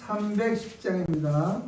310장입니다.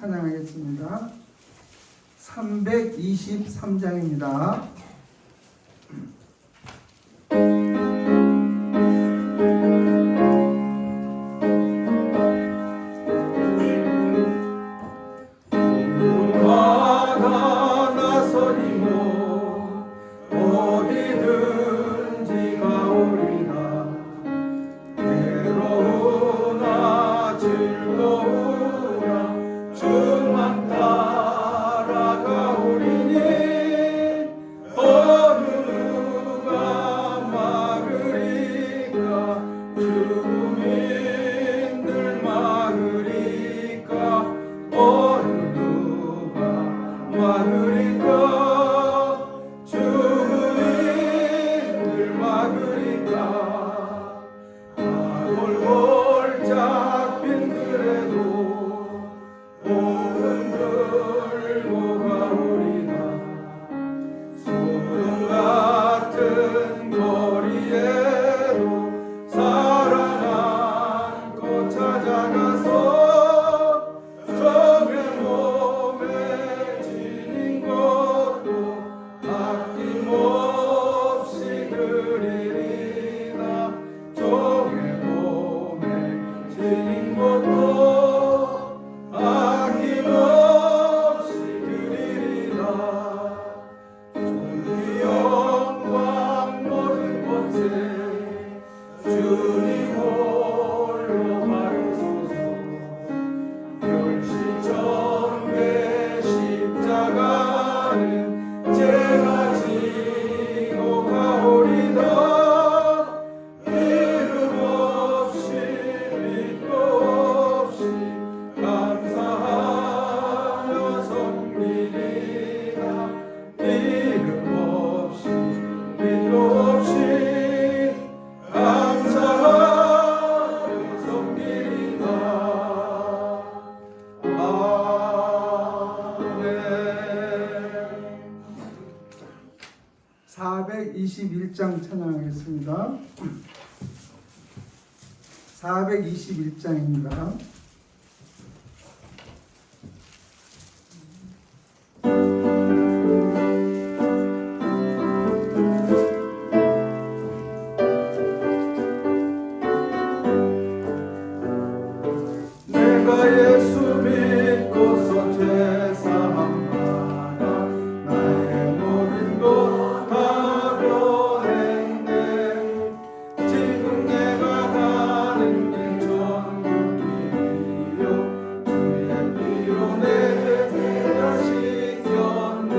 찬양하겠습니다. 323장입니다. 주만 따라가오리니 어느 421장 찬양하겠습니다. 421장입니다. 내가 예수 믿고서 죄사함 받아 나의 모든 것 다 변했네. 지금 내가 가는 길 천국길이요 주의 피로 내 죄 다 씻겼네.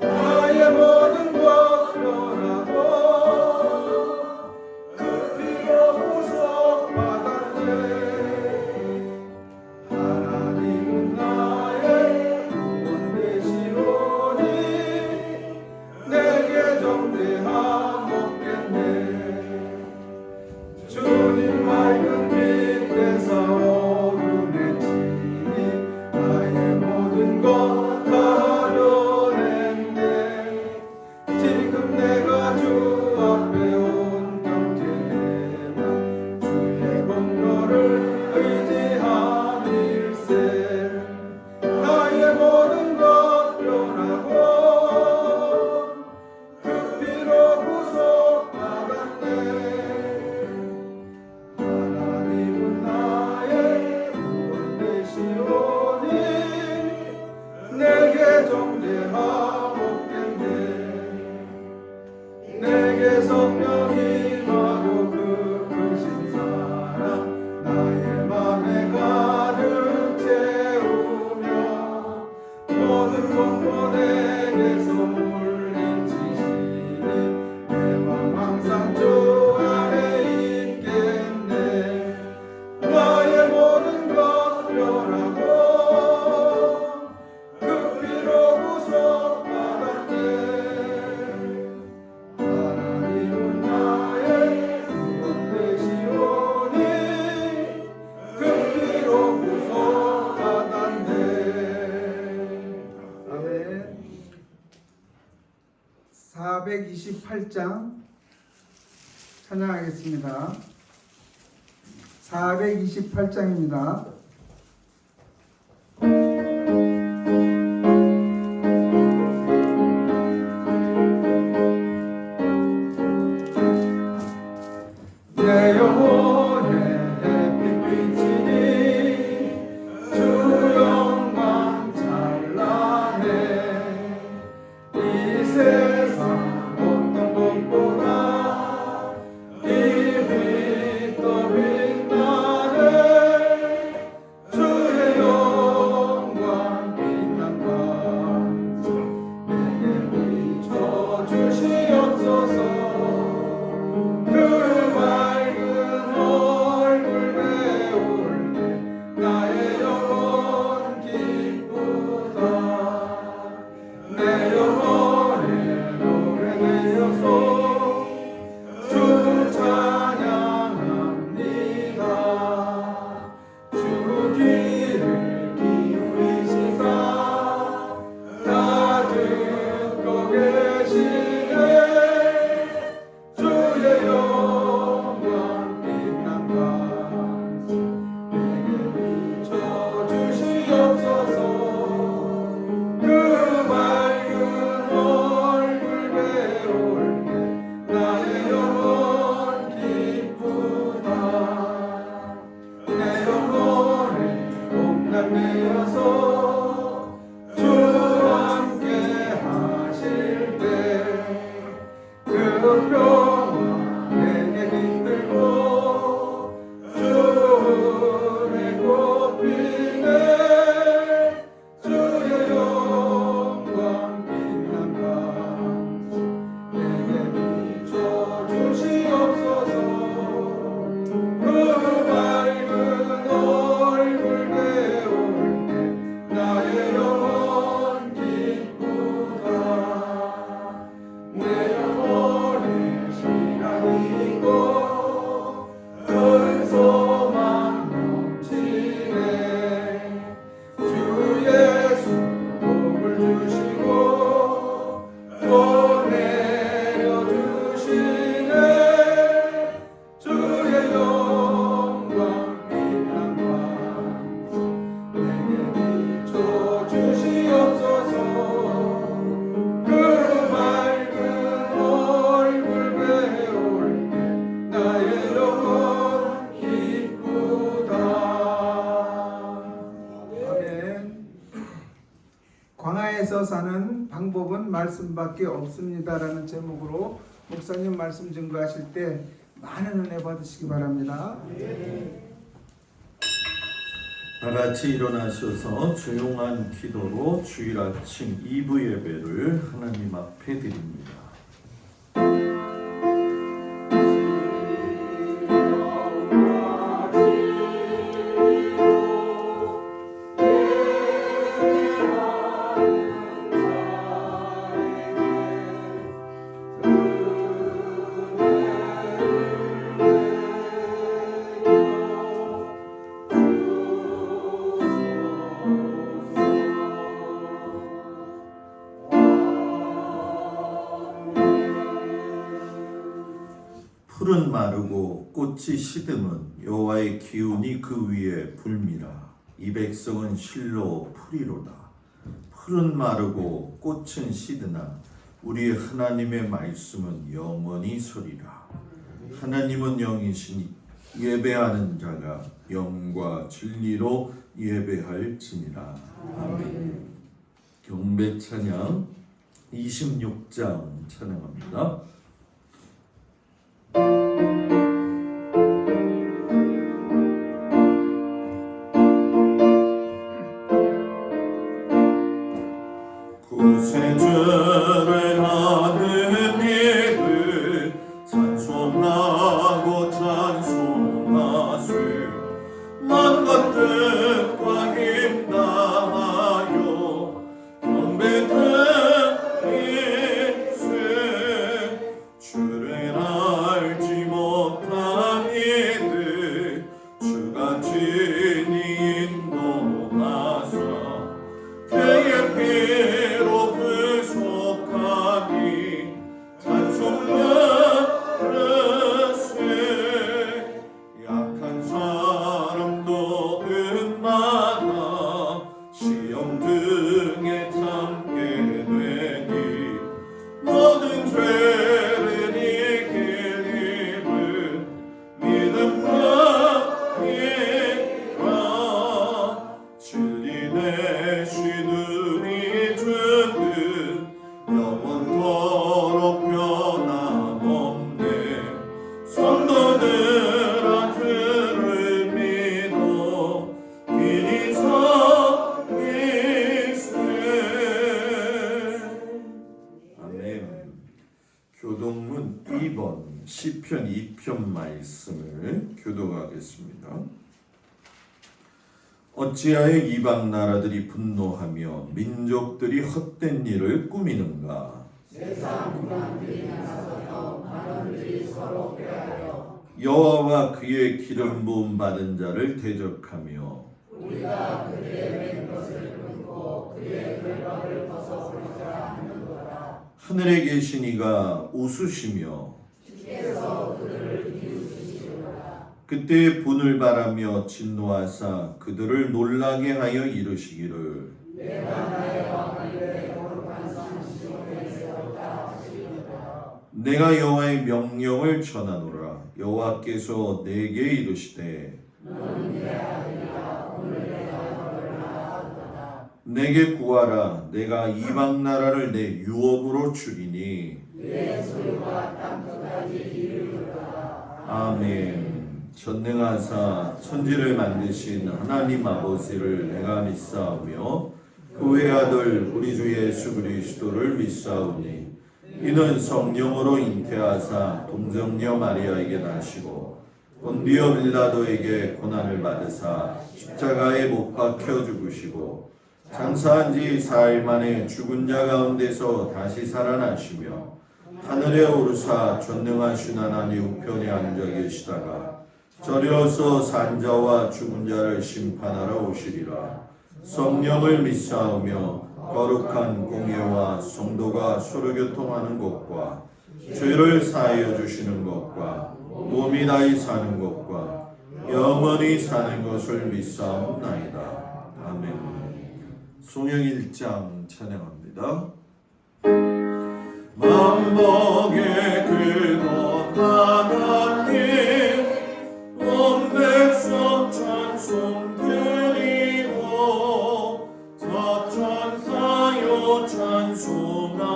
나의 모든 것 변하고 그 피로 구속받았네. 하나님은 나의 구원 되시오니 내게 정죄함 없겠네. 주님 맑은 빛에서 어둠에 치니 나의 모든 것 다 변했네. 지금 내가 주 앞에 온전케 되면 주의 공로를 의지함일세. 나의 모든 것 변하고 그 피로 구속받았네. 하나님은 나의 구원 되시오니 내게 정죄함 없겠네. 내게 성령 임하고 그 크신 사랑 나의 맘에 가득 채우며 모든 공포 내게서 물리치시니 내 맘 항상 주 안에 있겠네. 나의 모든 것 변하고 그 피로 구속받았네. 하나님은 나의 구원 되시오니 그 피로 구속받았네. 아멘. 428장 찬양하겠습니다. 428장입니다. 내 영혼의 햇빛 비치니 주 영광 찬란해. 이 세상 어떤 것보다 이 빛 더 빛나네. 주의 영광 빛난 반짝 내게 비춰주시옵소서. 그 맑은 얼굴 배울 때 나의 영혼 기쁘다. 내 영혼에 노래 내어서 주 찬양합니다. 주 귀를 기울이시사 다 듣고 계시네. 주의 영광 빛난 반짝 내게 비춰주시옵소서. 그 맑은 얼굴 배울 때 나의 영혼 기쁘다. 내 영혼에 봄날 내어서 주 함께 하실 때 그 평화 내게 깃들고 주 은혜 꽃피네. 주의 영광 빛난 반짝 내게 비춰주시옵소서. 그 맑은 얼굴 배울 때 나의 영혼 기쁘다. 내 영혼에 신앙이 있고 큰 소망 넘치네. 주 예수 복을 주시고 보내 방법은 말씀밖에 없습니다라는 제목으로 목사님 말씀 증거하실 때 많은 은혜 받으시기 바랍니다. 다 같이 일어나셔서 조용한 기도로 주일 아침 2부 예배를 하나님 앞에 드립니다. 풀은 마르고 꽃이 시듬은 여호와의 기운이 그 위에 불미라. 이 백성은 실로 풀이로다. 풀은 마르고 꽃은 시드나 우리 하나님의 말씀은 영원히 서리라. 하나님은 영이시니 예배하는 자가 영과 진리로 예배할지니라. 아멘. 경배 찬양 26장 찬양합니다. 구세주를 하는 이들 찬송하고 찬송하세. 만것 뜻과 힘 다하여 경배 드리세. 주를 알지 못한 이들 주가 친히 인도하사 그의 피로 구속하니 찬송 부르세. 약한 사람도 은마나 시험 등에 참게 되니 모든 죄를 이길 힘을 믿음과 믿라. 진리 대신 우리 주는 영원토록 변함없네. 성도들아 주를 믿어 길이 서리세. 아멘. 교동문 2번 시편 2편 말씀을 교독하겠습니다. 어찌하여 이방 나라들이 분노하며 민족들이 헛된 일을 꾸미는가? 여호와와 그의 기름 부음 받은 자를 대적하며 하늘에 계신 이가 웃으시며 그때 분을 바라며 진노하사 그들을 놀라게 하여 이르시기를 내가 여호와의 명령을 전하노라. 여호와께서 내게 이르시되 내게 구하라. 내가 이방 나라를 내 유업으로 주리니 아멘. 전능하사 천지를 만드신 하나님 아버지를 내가 믿사오며 그 외아들 우리 주 예수 그리스도를 믿사오니 이는 성령으로 잉태하사 동정녀 마리아에게 나시고 본디오 빌라도에게 고난을 받으사 십자가에 못 박혀 죽으시고 장사한 지 4일 만에 죽은 자 가운데서 다시 살아나시며 하늘에 오르사 전능하신 하나님 우편에 앉아 계시다가 저려서 산자와 죽은 자를 심판하러 오시리라. 성령을 믿사오며 거룩한 공예와 성도가 서로 교통하는 것과 죄를 사하여 주시는 것과 몸이 다히 사는 것과 영원히 사는 것을 믿사옵나이다. 아멘. 송영 1장 찬양합니다. 만복의 근원 하나님 온 백성 찬송 드리고 저 천사여 찬송하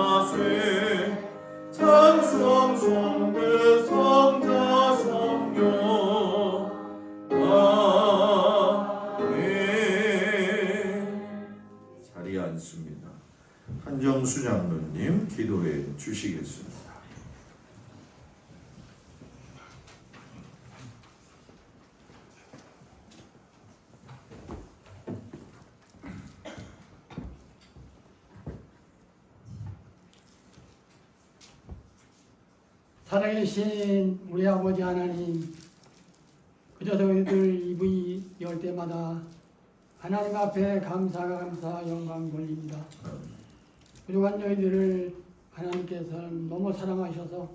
목사님 기도해 주시겠습니다. 살아계신 우리 아버지 하나님, 그저 저희들 입이 열 때마다 하나님 앞에 감사 영광 돌립니다. 그동안 저희들을 하나님께서는 너무 사랑하셔서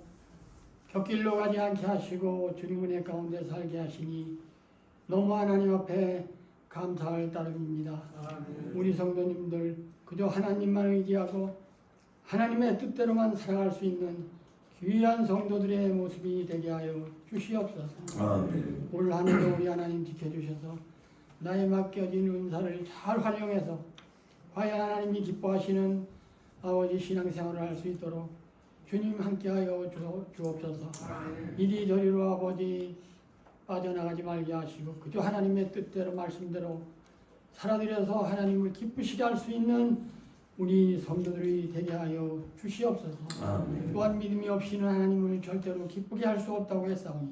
곁길로 가지 않게 하시고 주님 은혜 가운데 살게 하시니 너무 하나님 앞에 감사할 따름입니다. 우리 성도님들 그저 하나님만 의지하고 하나님의 뜻대로만 살아갈 수 있는 귀한 성도들의 모습이 되게 하여 주시옵소서. 아멘. 올 한해도 우리 하나님 지켜주셔서 나의 맡겨진 은사를 잘 활용해서 과연 하나님이 기뻐하시는 아버지 신앙생활을 할 수 있도록 주님 함께하여 주옵소서. 이리저리로 아버지 빠져나가지 말게 하시고 그저 하나님의 뜻대로 말씀대로 살아들여서 하나님을 기쁘시게 할 수 있는 우리 성도들이 되게 하여 주시옵소서. 아멘. 또한 믿음이 없이는 하나님을 절대로 기쁘게 할 수 없다고 했사오니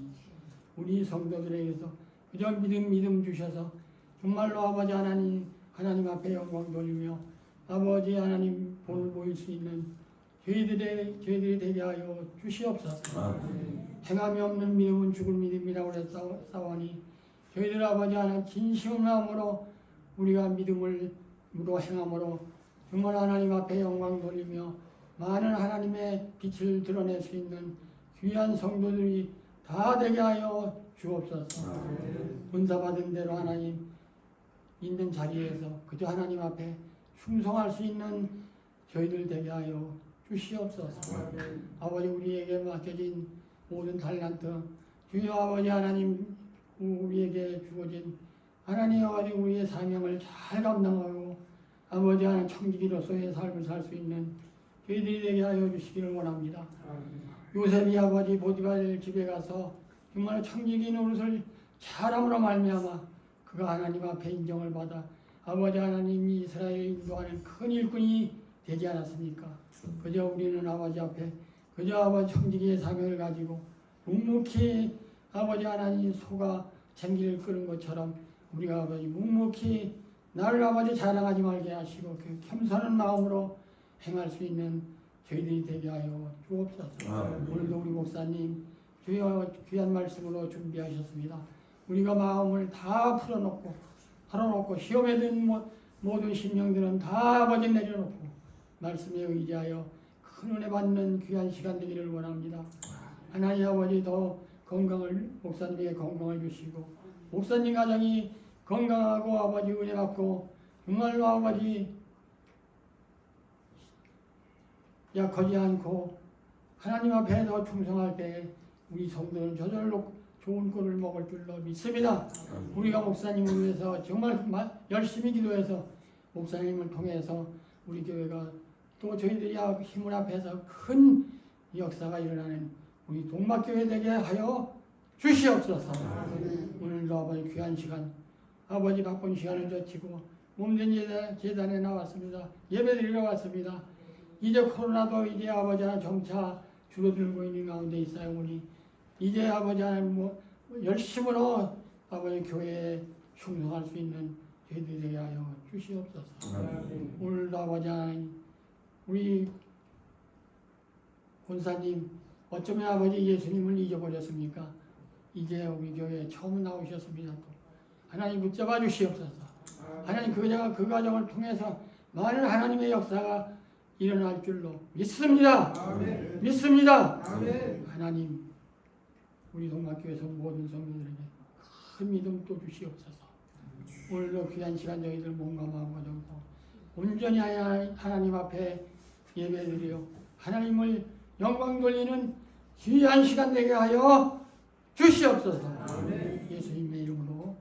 우리 성도들에게서 그저 믿음 주셔서 정말로 아버지 하나님 앞에 영광 돌리며 아버지 하나님 본을 보일 수 있는 저희들이 되게 하여 주시옵소서. 아멘. 행함이 없는 믿음은 죽을 믿음이라고 했사오니 저희들 아버지 하나님 진심의 마음으로 우리가 믿음으로 행함으로 정말 하나님 앞에 영광 돌리며 많은 하나님의 빛을 드러낼 수 있는 귀한 성도들이 다 되게 하여 주옵소서. 은사 받은 대로 하나님 있는 자리에서 그저 하나님 앞에 충성할 수 있는 저희들 되게 하여 주시옵소서. 아버지 우리에게 맡겨진 모든 달란트 주여 아버지 하나님 우리에게 주어진 하나님 아버지 우리의 사명을 잘 감당하고 아버지 하나님 청지기로서의 삶을 살 수 있는 저희들이 되게 하여 주시기를 원합니다. 요셉이 아버지 보디발 집에 가서 정말 청지기 노릇을 잘함으로 말미암아 그가 하나님 앞에 인정을 받아 아버지 하나님이 이스라엘을 인도하는 큰 일꾼이 되지 않았습니까? 그저 우리는 아버지 앞에 그저 아버지 청지기의 사명을 가지고 묵묵히 아버지 하나님 소가 쟁기를 끄는 것처럼 우리가 아버지 묵묵히 나를 아버지 자랑하지 말게 하시고 그 겸손한 마음으로 행할 수 있는 저희들이 되게 하여 주옵소서. 오늘도 우리 목사님 주여 귀한 말씀으로 준비하셨습니다. 우리가 마음을 다 털어놓고 시험에 든 모든 심령들은 다 아버지 내려놓고 말씀에 의지하여 큰 은혜 받는 귀한 시간 되기를 원합니다. 하나님 아버지 더 목사님에게 건강을 주시고 목사님 가정이 건강하고 아버지 은혜 받고 정말로 아버지 약하지 않고 하나님 앞에 더 충성할 때 우리 성도는 저절로 좋은 꼴을 먹을 줄로 믿습니다. 우리가 목사님을 위해서 정말 열심히 기도해서 목사님을 통해서 우리 교회가 또 저희들이 힘을 앞에서 큰 역사가 일어나는 우리 동막교회 되게 하여 주시옵소서. 오늘도 아버지 귀한 시간 아버지 바쁜 시간을 젖히고 몸된 재단에 나왔습니다. 예배드리러 왔습니다. 이제 코로나도 이제 아버지 하나 점차 줄어들고 있는 가운데 있사오니 이제 아버지 하나 열심으로 아버지 교회에 충성할 수 있는 저희들이 되게 하여 주시옵소서. 오늘도 아버지 하나님 우리 권사님 어쩌면 아버지 예수님을 잊어버렸습니까? 이제 우리 교회에 처음 나오셨습니다. 하나님 붙잡아 주시옵소서. 하나님 그 과정을 통해서 많은 하나님의 역사가 일어날 줄로 믿습니다. 아멘. 믿습니다. 아멘. 하나님 우리 동막교회에서 모든 성도들에게 큰 믿음 또 주시옵소서. 오늘도 귀한 시간 저희들 몸과 마음과 정성 온전히 하나님 앞에 예배드려 하나님을 영광 돌리는 귀한 시간 되게 하여 주시옵소서. 아멘. 예수님의 이름으로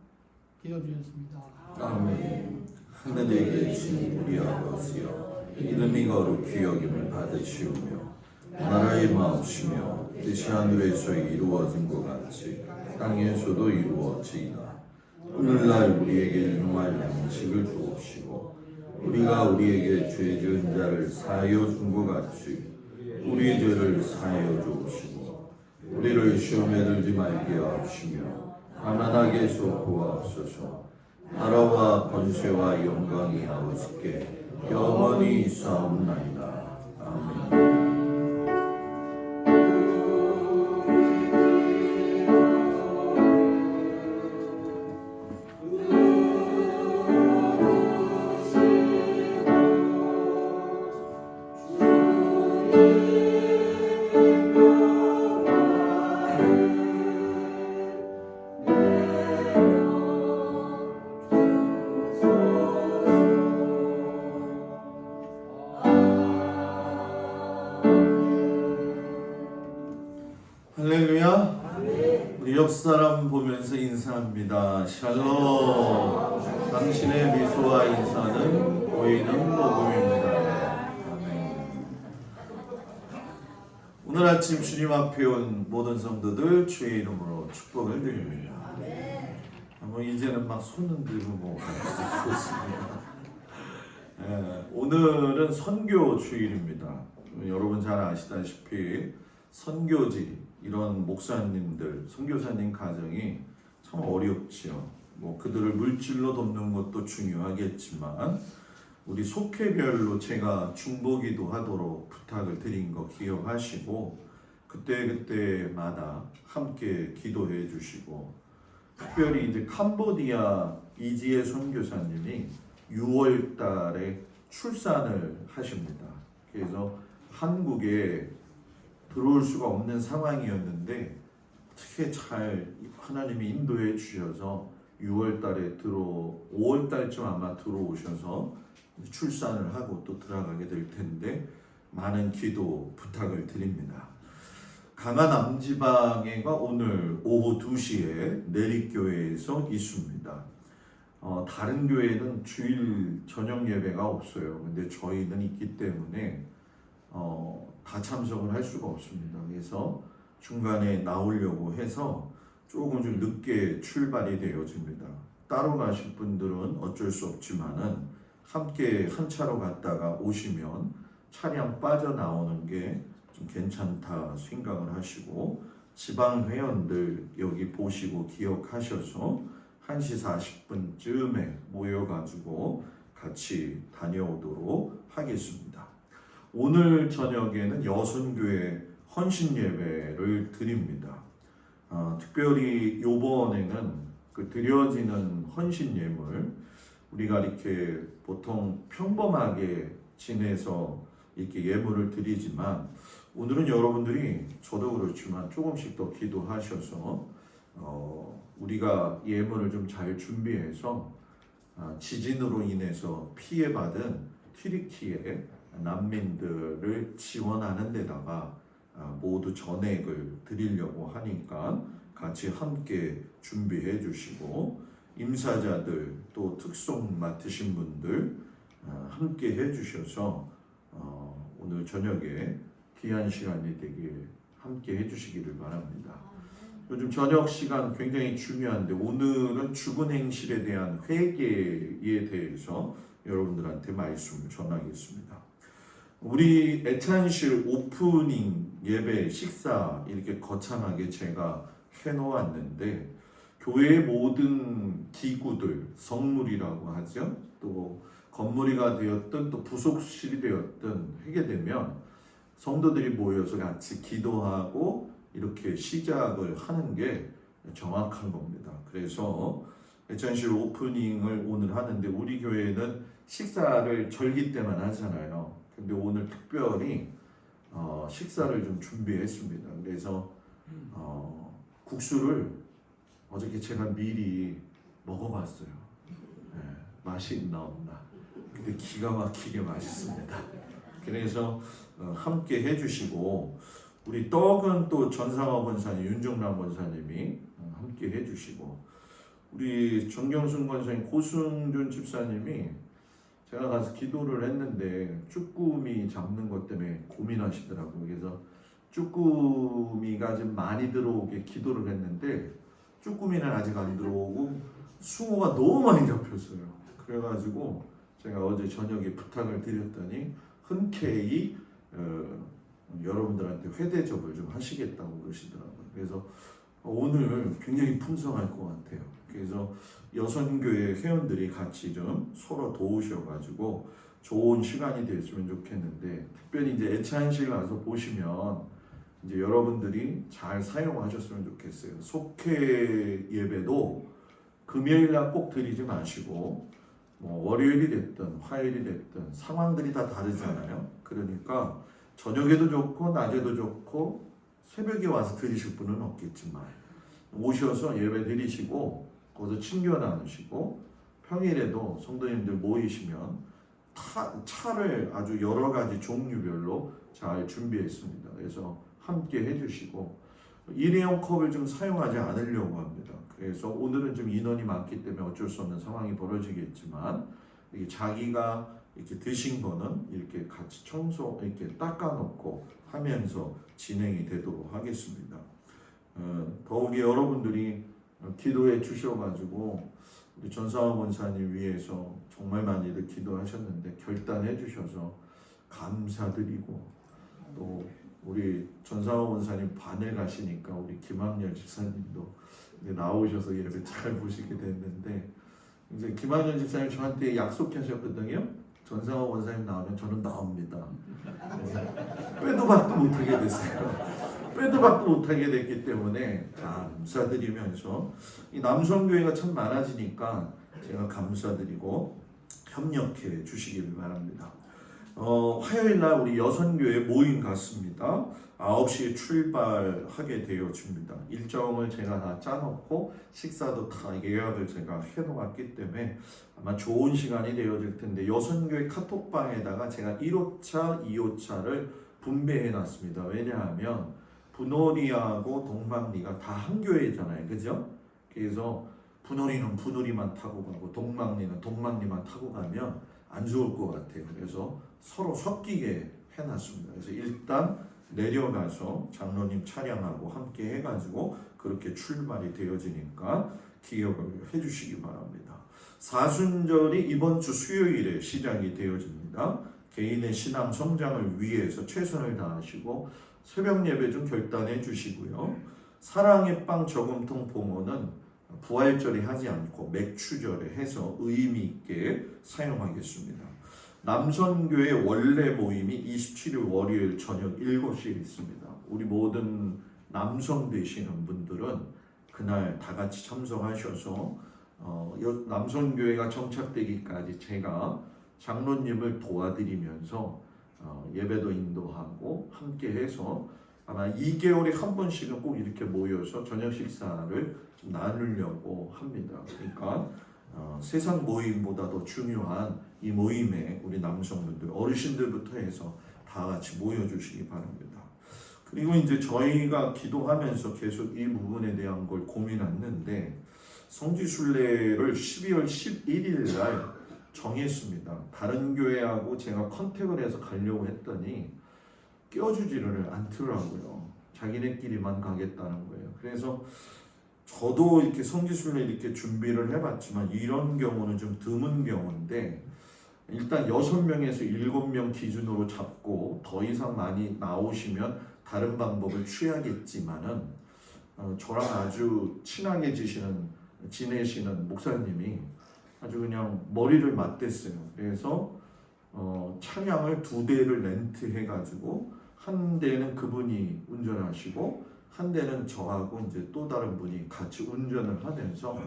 기도드렸습니다. 아멘. 하늘에 계신 우리 아버지여 이름이 거룩히 여김을 받으시오며 나라의 마옵시며 뜻이 하늘에서 이루어진 것 같이 땅에서도 이루어지이다. 오늘날 우리에게 일용할 양식을 주옵시고 우리가 우리에게 죄 지은 자를 사하여 준 것 같이 우리의 죄를 사하여 주옵시고 우리를 시험에 들지 말게 하옵시며 다만 악에서 구하옵소서. 나라와 권세와 영광이 아버지께 영원히 있사옵나이다. 아멘. 할렐루야. 우리 옆 사람 보면서 인사합니다. 샬롬. 당신의 미소와 인사는 보이는 복음입니다. 아멘. 오늘 아침 주님 앞에 온 모든 성도들 주의 이름으로 축복을 드립니다. 이제는 막 손 흔들고 뭐 좋습니다. 오늘은 선교 주일입니다. 여러분 잘 아시다시피 선교지 이런 목사님들, 선교사님 가정이 참 어렵지요. 뭐 그들을 물질로 돕는 것도 중요하겠지만 우리 속회별로 제가 중보기도 하도록 부탁을 드린 거 기억하시고 그때마다 함께 기도해 주시고 특별히 이제 캄보디아 이지혜 선교사님이 6월 달에 출산을 하십니다. 그래서 한국에 들어올 수가 없는 상황이었는데 어떻게 잘 하나님이 인도해 주셔서 6월 달에 5월 달쯤 아마 들어오셔서 출산을 하고 또 들어가게 될 텐데 많은 기도 부탁을 드립니다. 강한 남지방에가 오늘 오후 2시에 내립교회에서 있습니다. 다른 교회는 주일 저녁 예배가 없어요. 근데 저희는 있기 때문에 다 참석을 할 수가 없습니다. 그래서 중간에 나오려고 해서 조금 좀 늦게 출발이 되어집니다. 따로 가실 분들은 어쩔 수 없지만은 함께 한 차로 갔다가 오시면 차량 빠져나오는 게 좀 괜찮다 생각을 하시고 지방 회원들 여기 보시고 기억하셔서 1시 40분쯤에 모여가지고 같이 다녀오도록 하겠습니다. 오늘 저녁에는 여순교회 헌신 예배를 드립니다. 특별히 요번에는 그 드려지는 헌신 예물 우리가 이렇게 보통 평범하게 지내서 이렇게 예물을 드리지만 오늘은 여러분들이 저도 그렇지만 조금씩 더 기도하셔서 우리가 예물을 좀 잘 준비해서 지진으로 인해서 피해받은 튀르키예 난민들을 지원하는 데다가 모두 전액을 드리려고 하니까 같이 함께 준비해 주시고 임사자들 또 특송 맡으신 분들 함께 해 주셔서 오늘 저녁에 귀한 시간이 되게 함께 해 주시기를 바랍니다. 요즘 저녁 시간 굉장히 중요한데 오늘은 죽은 행실에 대한 회개에 대해서 여러분들한테 말씀을 전하겠습니다. 우리 애찬실 오프닝 예배 식사 이렇게 거창하게 제가 해놓았는데 교회의 모든 기구들, 성물이라고 하죠. 또 건물이가 되었든 또 부속실이 되었든 하게 되면 성도들이 모여서 같이 기도하고 이렇게 시작을 하는 게 정확한 겁니다. 그래서 애찬실 오프닝을 오늘 하는데 우리 교회는 식사를 절기 때만 하잖아요. 근데 오늘 특별히 식사를 좀 준비했습니다. 그래서 국수를 어저께 제가 미리 먹어봤어요. 네, 맛이 있나 없나. 근데 기가 막히게 맛있습니다. 그래서 함께 해주시고 우리 떡은 또 전상화 권사님, 윤종남 권사님이 함께 해주시고 우리 정경순 권사님, 고승준 집사님이 제가 가서 기도를 했는데 쭈꾸미 잡는 것 때문에 고민하시더라고요. 그래서 쭈꾸미가 좀 많이 들어오게 기도를 했는데 쭈꾸미는 아직 안 들어오고 숭어가 너무 많이 잡혔어요. 그래가지고 제가 어제 저녁에 부탁을 드렸더니 흔쾌히 여러분들한테 회대접을 좀 하시겠다고 그러시더라고요. 그래서 오늘 굉장히 풍성할 것 같아요. 그래서 여선교회 회원들이 같이 좀 서로 도우셔가지고 좋은 시간이 됐으면 좋겠는데, 특별히 이제 애찬실 가서 보시면 이제 여러분들이 잘 사용하셨으면 좋겠어요. 속회 예배도 금요일날 꼭 드리지 마시고 뭐 월요일이 됐든 화요일이 됐든 상황들이 다 다르잖아요. 그러니까 저녁에도 좋고 낮에도 좋고 새벽에 와서 드리실 분은 없겠지만 오셔서 예배 드리시고 거기서 친교 나누시고, 평일에도 성도님들 모이시면 차를 아주 여러 가지 종류별로 잘 준비했습니다. 그래서 함께 해주시고, 일회용 컵을 좀 사용하지 않으려고 합니다. 그래서 오늘은 좀 인원이 많기 때문에 어쩔 수 없는 상황이 벌어지겠지만, 자기가 이렇게 드신 거는 이렇게 같이 이렇게 닦아놓고 하면서 진행이 되도록 하겠습니다. 더욱이 여러분들이 기도해 주셔가지고 우리 전상호 권사님 위해서 정말 많이들 기도하셨는데 결단해 주셔서 감사드리고, 또 우리 전상호 권사님 반을 가시니까 우리 김학렬 집사님도 나오셔서 예배 잘 보시게 됐는데, 이제 김학렬 집사님 저한테 약속하셨거든요. 전상호 권사님 나오면 저는 나옵니다. 빼도 박도 못하게 됐어요. 빼도 박도 못하게 됐기 때문에 감사드리면서, 이 남성교회가 참 많아지니까 제가 감사드리고 협력해 주시길 바랍니다. 화요일날 우리 여선교회 모임 같습니다. 9시에 출발하게 되어집니다. 일정을 제가 다 짜놓고 식사도 다 예약을 제가 해놓았기 때문에 아마 좋은 시간이 되어질 텐데, 여선교회 카톡방에다가 제가 1호차, 2호차를 분배해놨습니다. 왜냐하면 분호리하고 동막리가 다 한 교회잖아요, 그죠? 그래서 분호리는 분호리만 타고 가고 동막리는 동막리만 타고 가면 안 좋을 것 같아요. 그래서 서로 섞이게 해놨습니다. 그래서 일단 내려가서 장로님 차량하고 함께 해가지고 그렇게 출발이 되어지니까 기억을 해주시기 바랍니다. 사순절이 이번 주 수요일에 시작이 되어집니다. 개인의 신앙 성장을 위해서 최선을 다하시고 새벽 예배 좀 결단해 주시고요. 사랑의 빵 저금통 봉헌은 부활절에 하지 않고 맥추절에 해서 의미 있게 사용하겠습니다. 남선교회 원래 모임이 27일 월요일 저녁 7시에 있습니다. 우리 모든 남성 되시는 분들은 그날 다 같이 참석하셔서 남선교회가 정착되기까지 제가 장로님을 도와드리면서 예배도 인도하고 함께 해서 아마 2개월에 한 번씩은 꼭 이렇게 모여서 저녁 식사를 좀 나누려고 합니다. 그러니까 세상 모임보다도 중요한 이 모임에 우리 남성분들, 어르신들부터 해서 다 같이 모여주시기 바랍니다. 그리고 이제 저희가 기도하면서 계속 이 부분에 대한 걸 고민했는데, 성지순례를 12월 11일 날 정했습니다. 다른 교회하고 제가 컨택을 해서 가려고 했더니 껴주지를 않더라고요. 자기네끼리만 가겠다는 거예요. 그래서 저도 이렇게 성지순례 이렇게 준비를 해봤지만 이런 경우는 좀 드문 경우인데, 일단 6명에서 7명 기준으로 잡고 더 이상 많이 나오시면 다른 방법을 취하겠지만은 저랑 아주 친하게 지내시는 목사님이 아주 그냥 머리를 맞댔어요. 그래서 차량을 2대를 렌트해가지고 한 대는 그분이 운전하시고 한 대는 저하고 이제 또 다른 분이 같이 운전을 하면서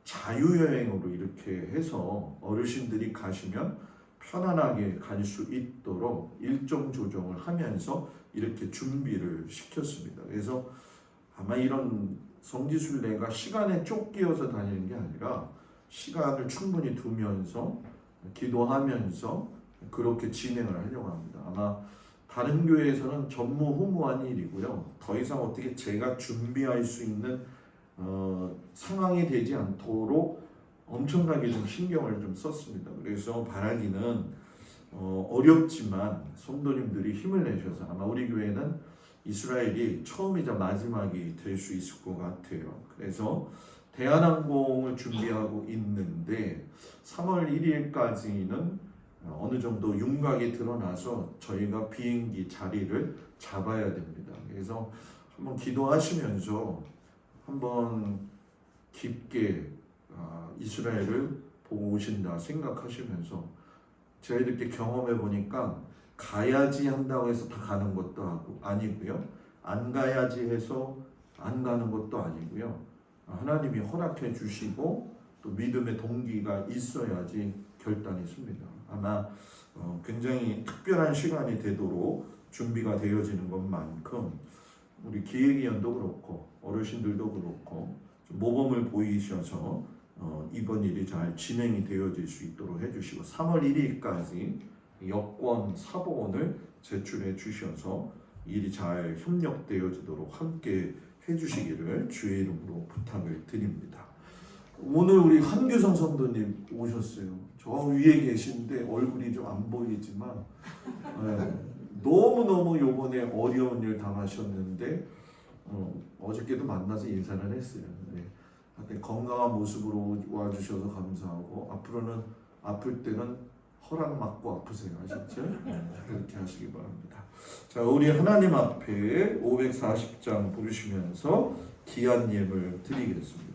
자유여행으로 이렇게 해서 어르신들이 가시면 편안하게 갈 수 있도록 일정 조정을 하면서 이렇게 준비를 시켰습니다. 그래서 아마 이런 성지순례가 시간에 쫓기어서 다니는 게 아니라 시간을 충분히 두면서 기도하면서 그렇게 진행을 하려고 합니다. 아마 다른 교회에서는 전무후무한 일이고요. 더 이상 어떻게 제가 준비할 수 있는 상황이 되지 않도록 엄청나게 좀 신경을 좀 썼습니다. 그래서 바라기는 어렵지만 성도님들이 힘을 내셔서 아마 우리 교회는 이스라엘이 처음이자 마지막이 될 수 있을 것 같아요. 그래서 대한항공을 준비하고 있는데 3월 1일까지는 어느 정도 윤곽이 드러나서 저희가 비행기 자리를 잡아야 됩니다. 그래서 한번 기도하시면서 한번 깊게 이스라엘을 보고 오신다 생각하시면서 저희들께 경험해 보니까 가야지 한다고 해서 다 가는 것도 아니고요. 안 가야지 해서 안 가는 것도 아니고요. 하나님이 허락해 주시고 또 믿음의 동기가 있어야지 결단이 습니다. 아마 굉장히 특별한 시간이 되도록 준비가 되어지는 것만큼 우리 기획위원도 그렇고 어르신들도 그렇고 좀 모범을 보이셔서 이번 일이 잘 진행이 되어질 수 있도록 해주시고 3월 1일까지 여권 사본을 제출해 주셔서 일이 잘 협력되어지도록 함께 해주시기를 주의 이름으로 부탁을 드립니다. 오늘 우리 한규성 성도님 오셨어요. 저 위에 계신데 얼굴이 좀 안 보이지만 너무너무 요번에 어려운 일 당하셨는데 어저께도 만나서 인사를 했어요. 네. 건강한 모습으로 와주셔서 감사하고 앞으로는 아플 때는 허락 맞고 아프세요. 아시죠? 그렇게 하시기 바랍니다. 자, 우리 하나님 앞에 540장 부르시면서 귀한 예물 드리겠습니다.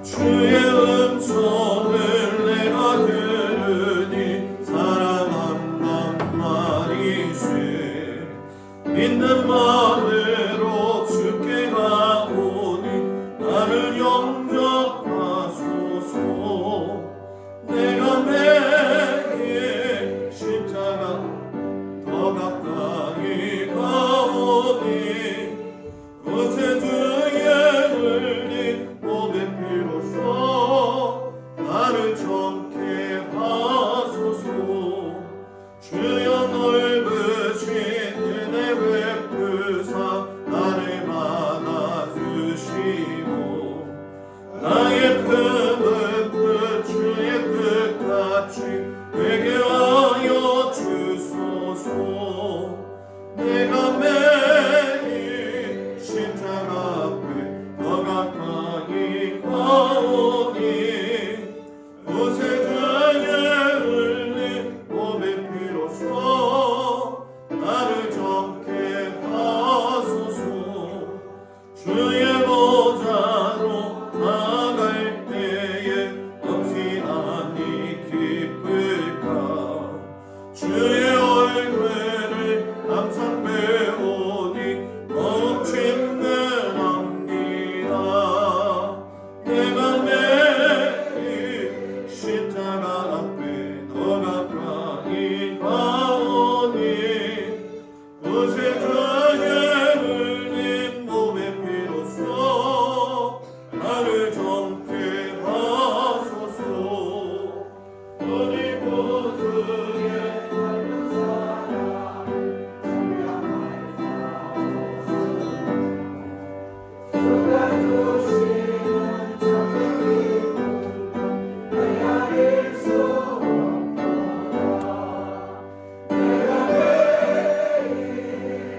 주의 음성을 내가 들으니 사랑한단 말이세 믿는 마음으로 주께 가오니 나를 영접하소서 내가 매일 십자가 더 가까이 가오니 그새 주의 흘린 몸의 피로써 나를 정케 하소서 주여 넓으신 은혜 베푸사 나를 만나주시고 나의 품은 끝 주의 끝같이 되게 하여 주소서 내가 매일 십자가 앞에 더 가까이 가오니 구세주의 흘린 몸의 피로써 나를 정케 하소서 주의 보좌로 나갈 때에 없이나니 기쁠까 주의 얼굴을 항상 배우니 더욱 친근합니다 내가 매일 십자가 앞에 더 가까이 가오니 구세주의 흘린 몸의 피로써 나를 정케 하소서 우리 구주의 닮은 사랑 주가 주시는 참된 기쁨 헤아릴 수 없도다 내가 매일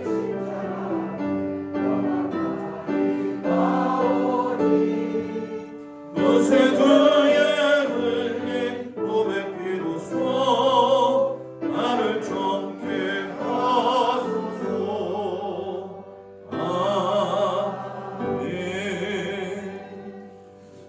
십자가 더 가까이 가오니 구세주의 흘린 몸의 피로써 나를 정케 하소서 아멘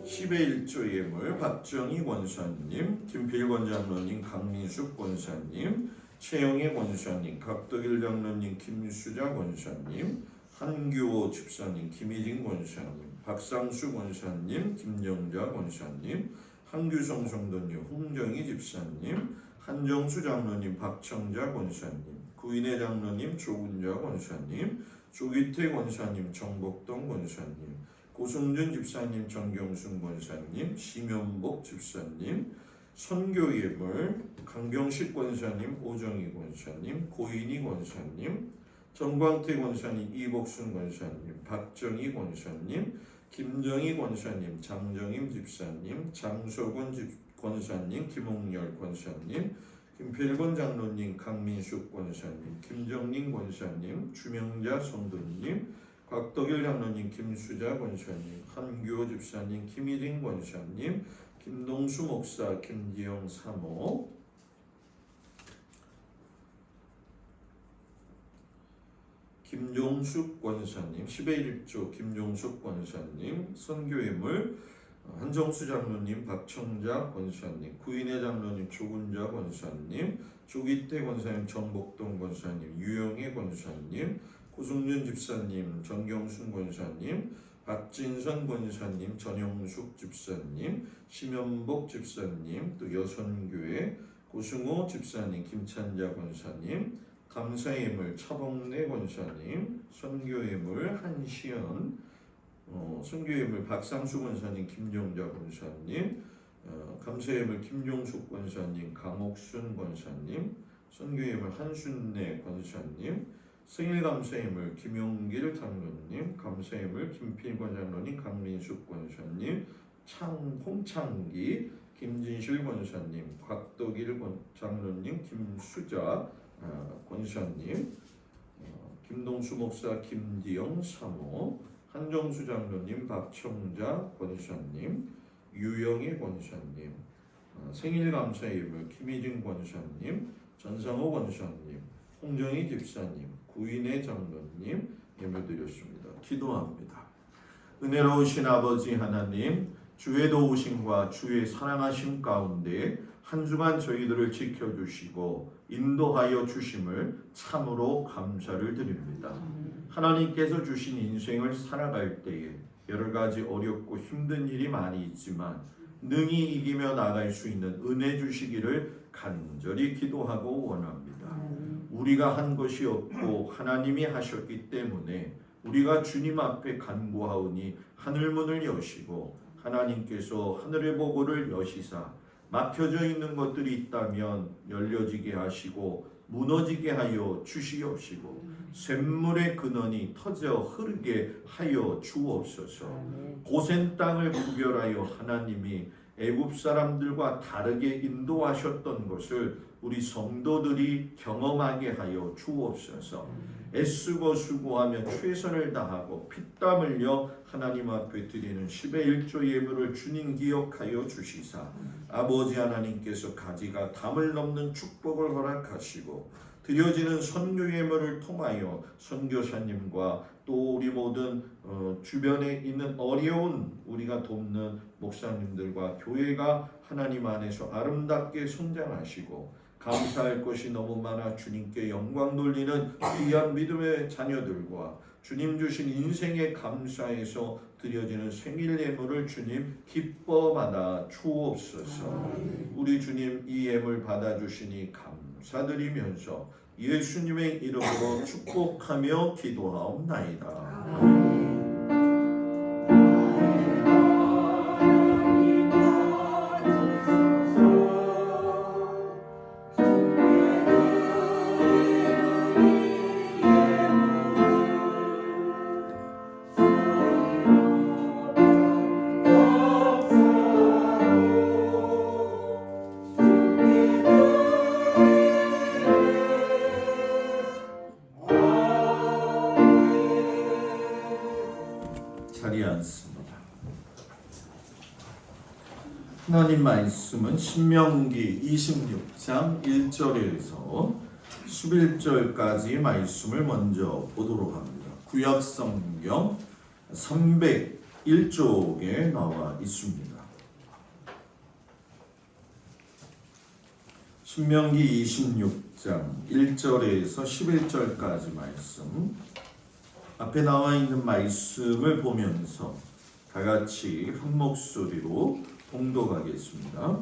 10의 1조 예물 박정희 권사님, 김필권 장로님, 강민숙 권사님, 최영희 권사님, 각도길 장로님, 김수자 권사님, 한규호 집사님, 김희진 권사님, 박상수 권사님, 김정자 권사님, 한규성 성도님, 홍정희 집사님, 한정수 장로님, 박청자 권사님, 구인혜 장로님, 조은자 권사님, 조기태 권사님, 정복동 권사님, 고승준 집사님, 정경순 권사님, 심연복 집사님, 선교예물, 강경식 권사님, 오정희 권사님, 고인희 권사님, 정광태 권사님, 이복순 권사님, 박정희 권사님, 김정희 권사님, 장정임 집사님, 장소건 권사님, 김홍열 권사님, 김필곤 장로님, 강민숙 권사님, 김정린 권사님, 주명자 성도님, 곽덕일 장로님, 김수자 권사님, 한규호 집사님, 김희진 권사님, 김동수 목사, 김지영 사모, 김종숙 권사님, 10의 1조 김종숙 권사님, 선교예물 한정수 장로님, 박청자 권사님, 구인의 장로님, 조군자 권사님, 조기태 권사님, 정복동 권사님, 유영애 권사님, 고승준 집사님, 정경순 권사님, 박진선 권사님, 전영숙 집사님, 심연복 집사님, 또 여선교회 고승호 집사님, 김찬자 권사님, 감사예물 차봉래 권사님, 선교예물 한시연, 선교예물 박상수 권사님, 김정자 권사님, 감사예물 김종숙 권사님, 강옥순 권사님, 선교예물 한순래 권사님, 생일감사예물 김용길 장로님, 감사예물 김필권 장로님, 강민숙 권사님, 홍창기, 김진실 권사님, 곽덕일 장로님, 김수자 권사님, 김동수 목사, 김지영 사모, 한정수 장로님, 박청자 권사님, 유영희 권사님, 생일감사예물 김희진 권사님, 전상호 권사님, 홍정희 집사님, 구인의 장로님 예물드렸습니다. 기도합니다. 은혜로우신 아버지 하나님, 주의 도우심과 주의 사랑하심 가운데 한 주간 저희들을 지켜주시고 인도하여 주심을 참으로 감사를 드립니다. 하나님께서 주신 인생을 살아갈 때에 여러 가지 어렵고 힘든 일이 많이 있지만 능히 이기며 나갈 수 있는 은혜 주시기를 간절히 기도하고 원합니다. 우리가 한 것이 없고 하나님이 하셨기 때문에 우리가 주님 앞에 간구하오니 하늘문을 여시고 하나님께서 하늘의 보고를 여시사 막혀져 있는 것들이 있다면 열려지게 하시고 무너지게 하여 주시옵시고 샘물의 근원이 터져 흐르게 하여 주옵소서. 고센 땅을 구별하여 하나님이 애굽 사람들과 다르게 인도하셨던 것을 우리 성도들이 경험하게 하여 주옵소서. 애쓰고 수고하며 최선을 다하고 피땀 흘려 하나님 앞에 드리는 10의 1조 예물을 주님 기억하여 주시사 아버지 하나님께서 가지가 담을 넘는 축복을 허락하시고 드려지는 선교 예물을 통하여 선교사님과 또 우리 모든 주변에 있는 어려운 우리가 돕는 목사님들과 교회가 하나님 안에서 아름답게 성장하시고 감사할 것이 너무 많아 주님께 영광 돌리는 귀한 믿음의 자녀들과 주님 주신 인생에 감사해서 드려지는 생일 예물을 주님 기뻐 받아 주옵소서. 우리 주님 이 예물 받아주시니 감사드리면서 예수님의 이름으로 축복하며 기도하옵나이다. 하나님 말씀은 신명기 26장 1절에서 11절까지 말씀을 먼저 보도록 합니다. 구약 성경 301쪽에 나와 있습니다. 신명기 26장 1절에서 11절까지 말씀, 앞에 나와 있는 말씀을 보면서 다 같이 한 목소리로 봉독하겠습니다.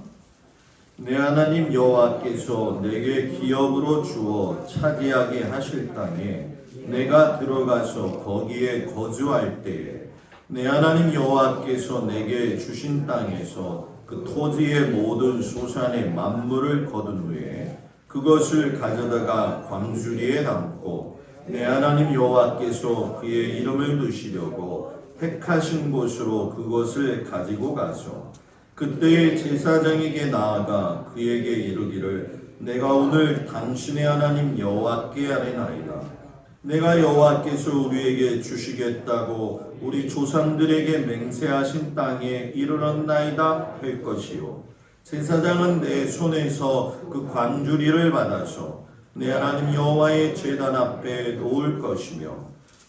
내 하나님 여호와께서 내게 기업으로 주어 차지하게 하실 땅에 내가 들어가서 거기에 거주할 때에 내 하나님 여호와께서 내게 주신 땅에서 그 토지의 모든 소산의 만물을 거둔 후에 그것을 가져다가 광주리에 담고 내 하나님 여호와께서 그의 이름을 두시려고 택하신 곳으로 그것을 가지고 가서 그때의 제사장에게 나아가 그에게 이르기를 내가 오늘 당신의 하나님 여호와께 아뢰나이다. 내가 여호와께서 우리에게 주시겠다고 우리 조상들에게 맹세하신 땅에 이르렀나이다 할 것이요 제사장은 내 손에서 그 관주리를 받아서 내 하나님 여호와의 제단 앞에 놓을 것이며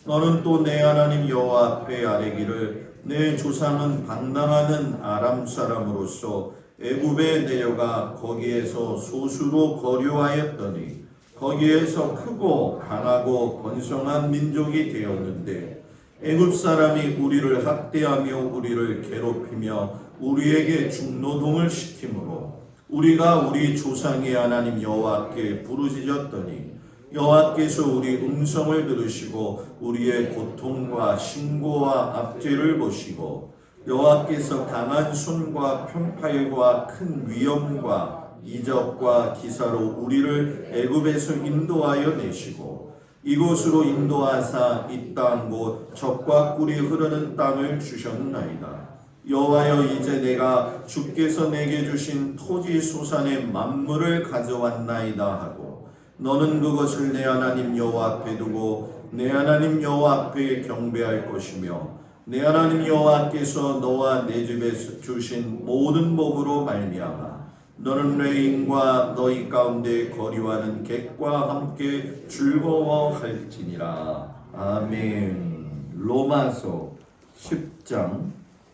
너는 또 내 하나님 여호와 앞에 아뢰기를 내 조상은 방랑하는 아람 사람으로서 애굽에 내려가 거기에서 소수로 거류하였더니 거기에서 크고 강하고 번성한 민족이 되었는데 애굽 사람이 우리를 학대하며 우리를 괴롭히며 우리에게 중노동을 시키므로 우리가 우리 조상의 하나님 여호와께 부르짖었더니 여호와께서 우리 음성을 들으시고 우리의 고통과 신고와 압제를 보시고 여호와께서 강한 손과 편팔과 큰 위엄과 이적과 기사로 우리를 애굽에서 인도하여 내시고 이곳으로 인도하사 이 땅 곧 젖과 꿀이 흐르는 땅을 주셨나이다. 여호와여 이제 내가 주께서 내게 주신 토지 소산의 만물을 가져왔나이다 하고 너는 그것을 내 하나님 여호와 앞에 두고 내 하나님 여호와 앞에 경배할 것이며 내 하나님 여호와께서 너와 내 집에 주신 모든 복으로 말미암아 너는 레인과 너희 가운데 거류하는 객과 함께 즐거워할지니라. 아멘. 로마서 10장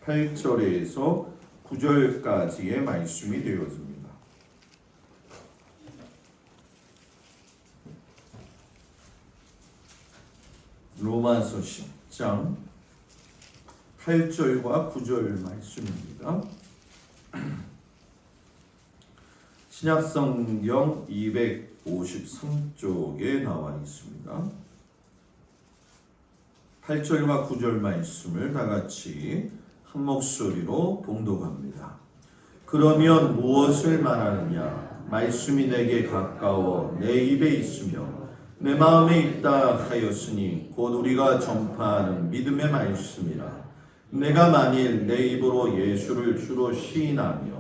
8절에서 9절까지의 말씀이 되었습니다. 로마서 10장 8절과 9절 말씀입니다. 신약성경 253쪽에 나와 있습니다. 8절과 9절 말씀을 다 같이 한 목소리로 봉독합니다. 그러면 무엇을 말하느냐? 말씀이 내게 가까워 내 입에 있으며 내 마음에 있다 하였으니 곧 우리가 전파하는 믿음의 말씀이라. 내가 만일 내 입으로 예수를 주로 시인하며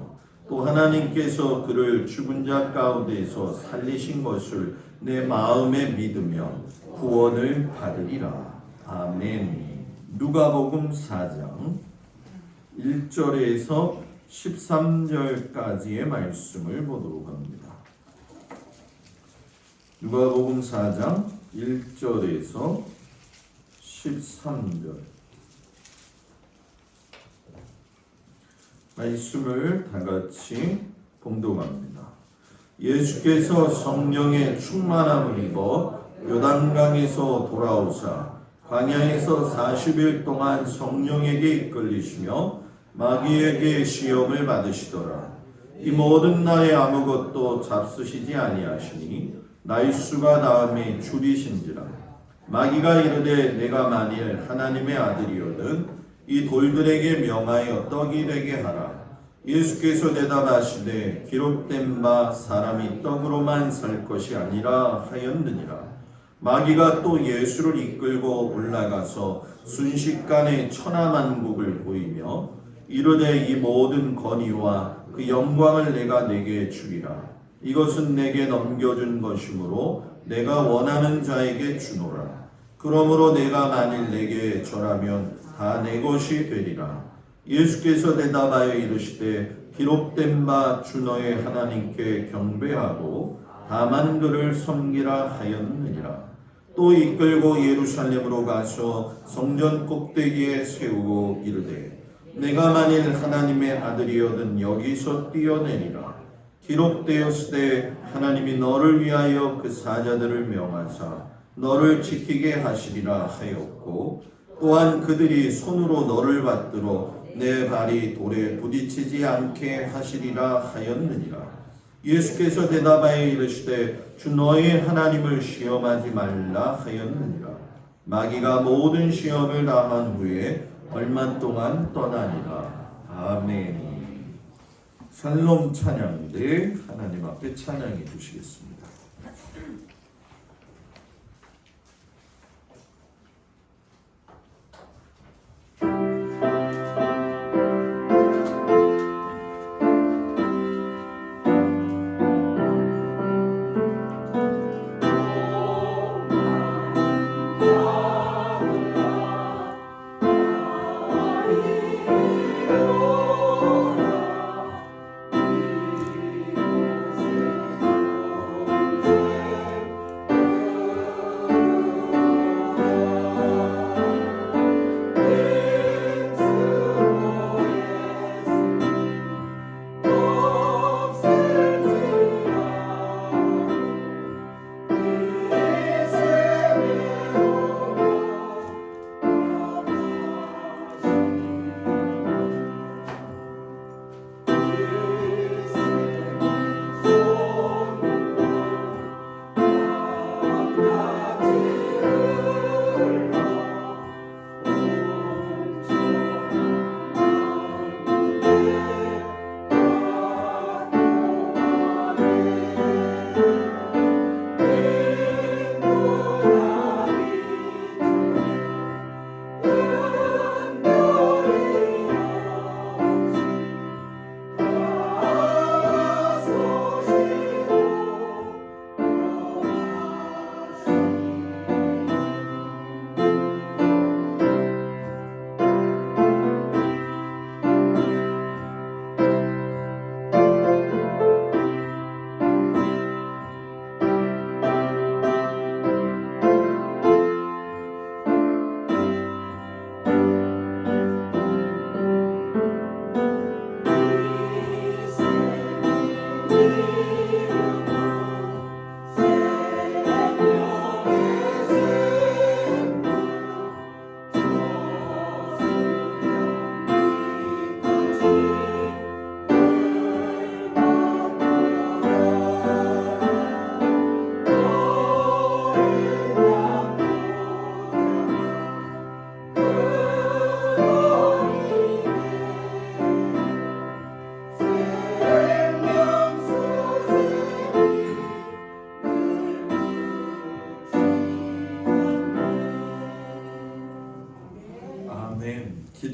또 하나님께서 그를 죽은 자 가운데서 살리신 것을 내 마음에 믿으면 구원을 받으리라. 아멘. 누가복음 4장 1절에서 13절까지의 말씀을 보도록 합니다. 누가복음 4장 1절에서 13절 말씀을 다 같이 봉독합니다. 예수께서 성령의 충만함을 입어 요단강에서 돌아오사 광야에서 40일 동안 성령에게 이끌리시며 마귀에게 시험을 받으시더라. 이 모든 날에 아무것도 잡수시지 아니하시니 날수가 다음에 줄이신지라. 마귀가 이르되 내가 만일 하나님의 아들이거든 이 돌들에게 명하여 떡이 되게 하라. 예수께서 대답하시되 기록된 바 사람이 떡으로만 살 것이 아니라 하였느니라. 마귀가 또 예수를 이끌고 올라가서 순식간에 천하만국을 보이며 이르되 이 모든 권위와 그 영광을 내가 내게 주리라. 이것은 내게 넘겨준 것이므로 내가 원하는 자에게 주노라. 그러므로 내가 만일 내게 절하면 다 내 것이 되리라. 예수께서 대답하여 이르시되 기록된 바 주 너의 하나님께 경배하고 다만 그를 섬기라 하였느니라. 또 이끌고 예루살렘으로 가서 성전 꼭대기에 세우고 이르되 내가 만일 하나님의 아들이거든 여기서 뛰어내리라. 기록되었으되 하나님이 너를 위하여 그 사자들을 명하사 너를 지키게 하시리라 하였고 또한 그들이 손으로 너를 받들어 내 발이 돌에 부딪히지 않게 하시리라 하였느니라. 예수께서 대답하여 이르시되 주 너의 하나님을 시험하지 말라 하였느니라. 마귀가 모든 시험을 다한 후에 얼마 동안 떠나니라. 아멘. 살롬 찬양대 하나님 앞에 찬양해 주시겠습니다.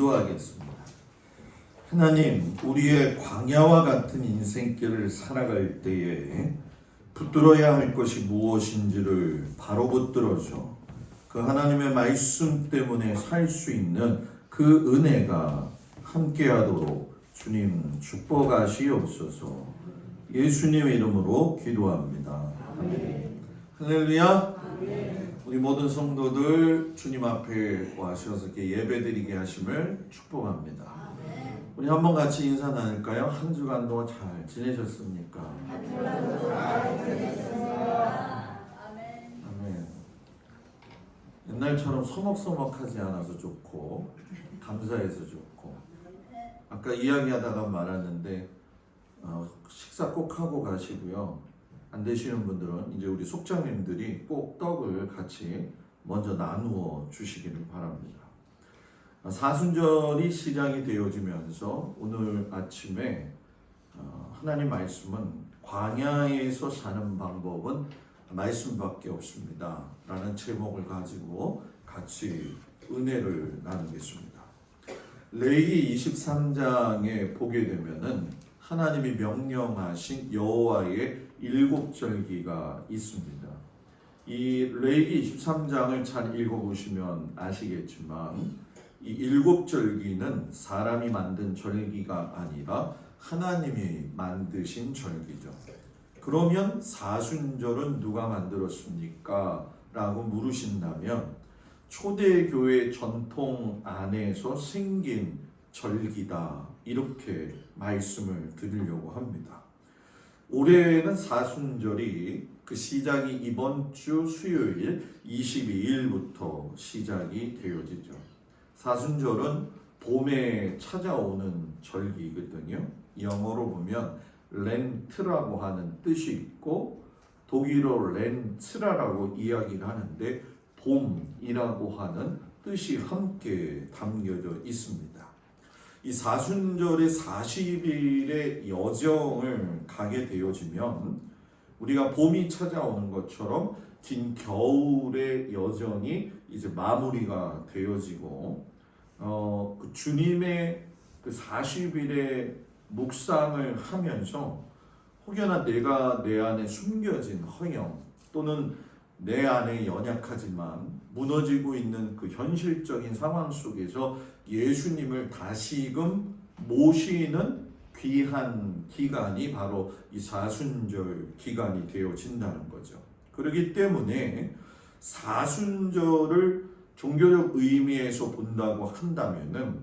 기도하겠습니다. 하나님, 우리의 광야와 같은 인생길을 살아갈 때에 붙들어야 할 것이 무엇인지를 바로 붙들어서 그 하나님의 말씀 때문에 살 수 있는 그 은혜가 함께하도록 주님 축복하시옵소서. 예수님의 이름으로 기도합니다. 아멘. 할렐루야. 우리 모든 성도들 주님 앞에 와셔서 이렇게 예배드리게 하심을 축복합니다. 우리 한번 같이 인사 나눌까요? 한 주간 동안 잘 지내셨습니까? 아멘. 옛날처럼 서먹서먹하지 않아서 좋고 감사해서 좋고, 아까 이야기하다가 말았는데 식사 꼭 하고 가시고요. 안 되시는 분들은 이제 우리 속장님들이 꼭 떡을 같이 먼저 나누어 주시기를 바랍니다. 사순절이 시작이 되어지면서 오늘 아침에 하나님 말씀은 광야에서 사는 방법은 말씀밖에 없습니다 라는 제목을 가지고 같이 은혜를 나누겠습니다. 레위기 23장에 보게 되면은 하나님이 명령하신 여호와의 7절기가 있습니다. 이 레위기 23장을 잘 읽어보시면 아시겠지만 이 7절기는 사람이 만든 절기가 아니라 하나님이 만드신 절기죠. 그러면 사순절은 누가 만들었습니까? 라고 물으신다면 초대교회 전통 안에서 생긴 절기다, 이렇게 말씀을 드리려고 합니다. 올해는 사순절이 그 시작이 이번 주 수요일 22일부터 시작이 되어지죠. 사순절은 봄에 찾아오는 절기거든요. 영어로 보면 렌트라고 하는 뜻이 있고 독일어 렌츠라라고 이야기를 하는데 봄이라고 하는 뜻이 함께 담겨져 있습니다. 이 사순절의 40일의 여정을 가게 되어지면 우리가 봄이 찾아오는 것처럼 긴 겨울의 여정이 이제 마무리가 되어지고 그 주님의 그 40일의 묵상을 하면서 혹여나 내가 내 안에 숨겨진 허영 또는 내 안에 연약하지만 무너지고 있는 그 현실적인 상황 속에서 예수님을 다시금 모시는 귀한 기간이 바로 이 사순절 기간이 되어진다는 거죠. 그렇기 때문에 사순절을 종교적 의미에서 본다고 한다면은